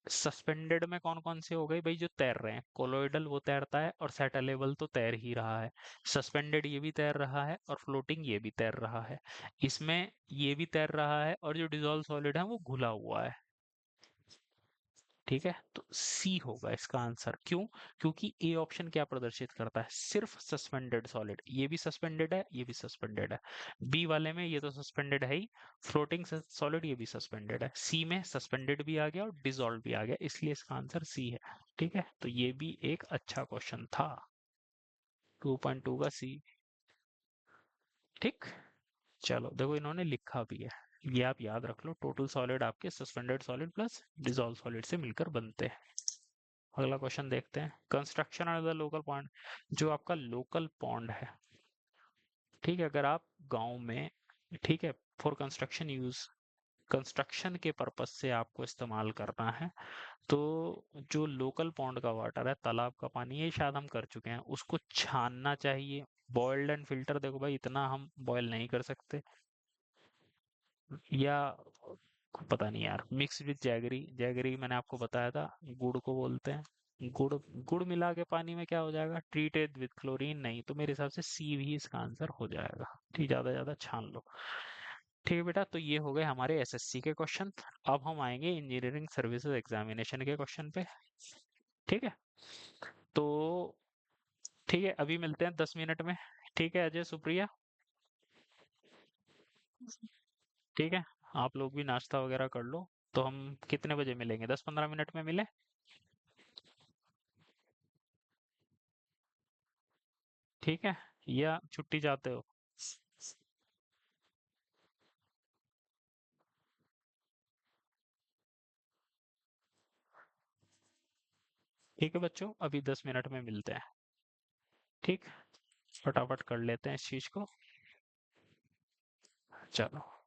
सस्पेंडेड में कौन कौन से हो गए भाई, जो तैर रहे हैं, कोलोइडल वो तैरता है और सेटलेबल तो तैर ही रहा है, सस्पेंडेड ये भी तैर रहा है और फ्लोटिंग ये भी तैर रहा है, इसमें ये भी तैर रहा है और जो डिजॉल्व सॉलिड है वो घुला हुआ है। ठीक है, तो सी होगा इसका आंसर, क्यों, क्योंकि ए ऑप्शन क्या प्रदर्शित करता है, सिर्फ सस्पेंडेड सॉलिड, ये भी सस्पेंडेड है, ये भी सस्पेंडेड है, बी वाले में ये तो सस्पेंडेड है ही, फ्लोटिंग सॉलिड ये भी सस्पेंडेड है, सी में सस्पेंडेड भी आ गया और डिसॉल्व भी आ गया, इसलिए इसका आंसर सी है। ठीक है, तो ये भी एक अच्छा क्वेश्चन था, 2.2 का सी। ठीक, चलो देखो इन्होंने लिखा भी है, ये आप याद रख लो, टोटल सॉलिड आपके suspended solid plus dissolve solid से मिलकर बनते हैं। अगला क्वेश्चन देखते हैं, construction of the local pond, जो आपका लोकल पॉन्ड है, ठीक है, अगर आप गांव में, ठीक है, फॉर कंस्ट्रक्शन यूज, कंस्ट्रक्शन के पर्पज से आपको इस्तेमाल करना है, तो जो लोकल पॉन्ड का वाटर है, तालाब का पानी, ये शायद हम कर चुके हैं, उसको छानना चाहिए, बॉइल्ड एंड फिल्टर, देखो भाई इतना हम बॉयल नहीं कर सकते, या पता नहीं यार, मिक्स विद जैगरी, जैगरी मैंने आपको बताया था गुड़ को बोलते हैं, गुड़, गुड़ मिला के पानी में क्या हो जाएगा, ट्रीटेड विद क्लोरीन, नहीं, तो मेरे हिसाब से सी भी इसका आंसर हो जाएगा। ठीक, ज्यादा ज्यादा छान लो। ठीक है बेटा, तो ये हो गए हमारे एसएससी के क्वेश्चन, अब हम आएंगे इंजीनियरिंग सर्विसेज एग्जामिनेशन के क्वेश्चन पे। ठीक है, तो ठीक है, अभी मिलते हैं 10 मिनट में। ठीक है अजय, सुप्रिया, ठीक है, आप लोग भी नाश्ता वगैरह कर लो, तो हम कितने बजे मिलेंगे, 10-15 मिनट में मिले, ठीक है, या छुट्टी चाहते हो। ठीक है बच्चों, अभी 10 मिनट में मिलते हैं। ठीक, फटाफट कर लेते हैं इस चीज को। चलो।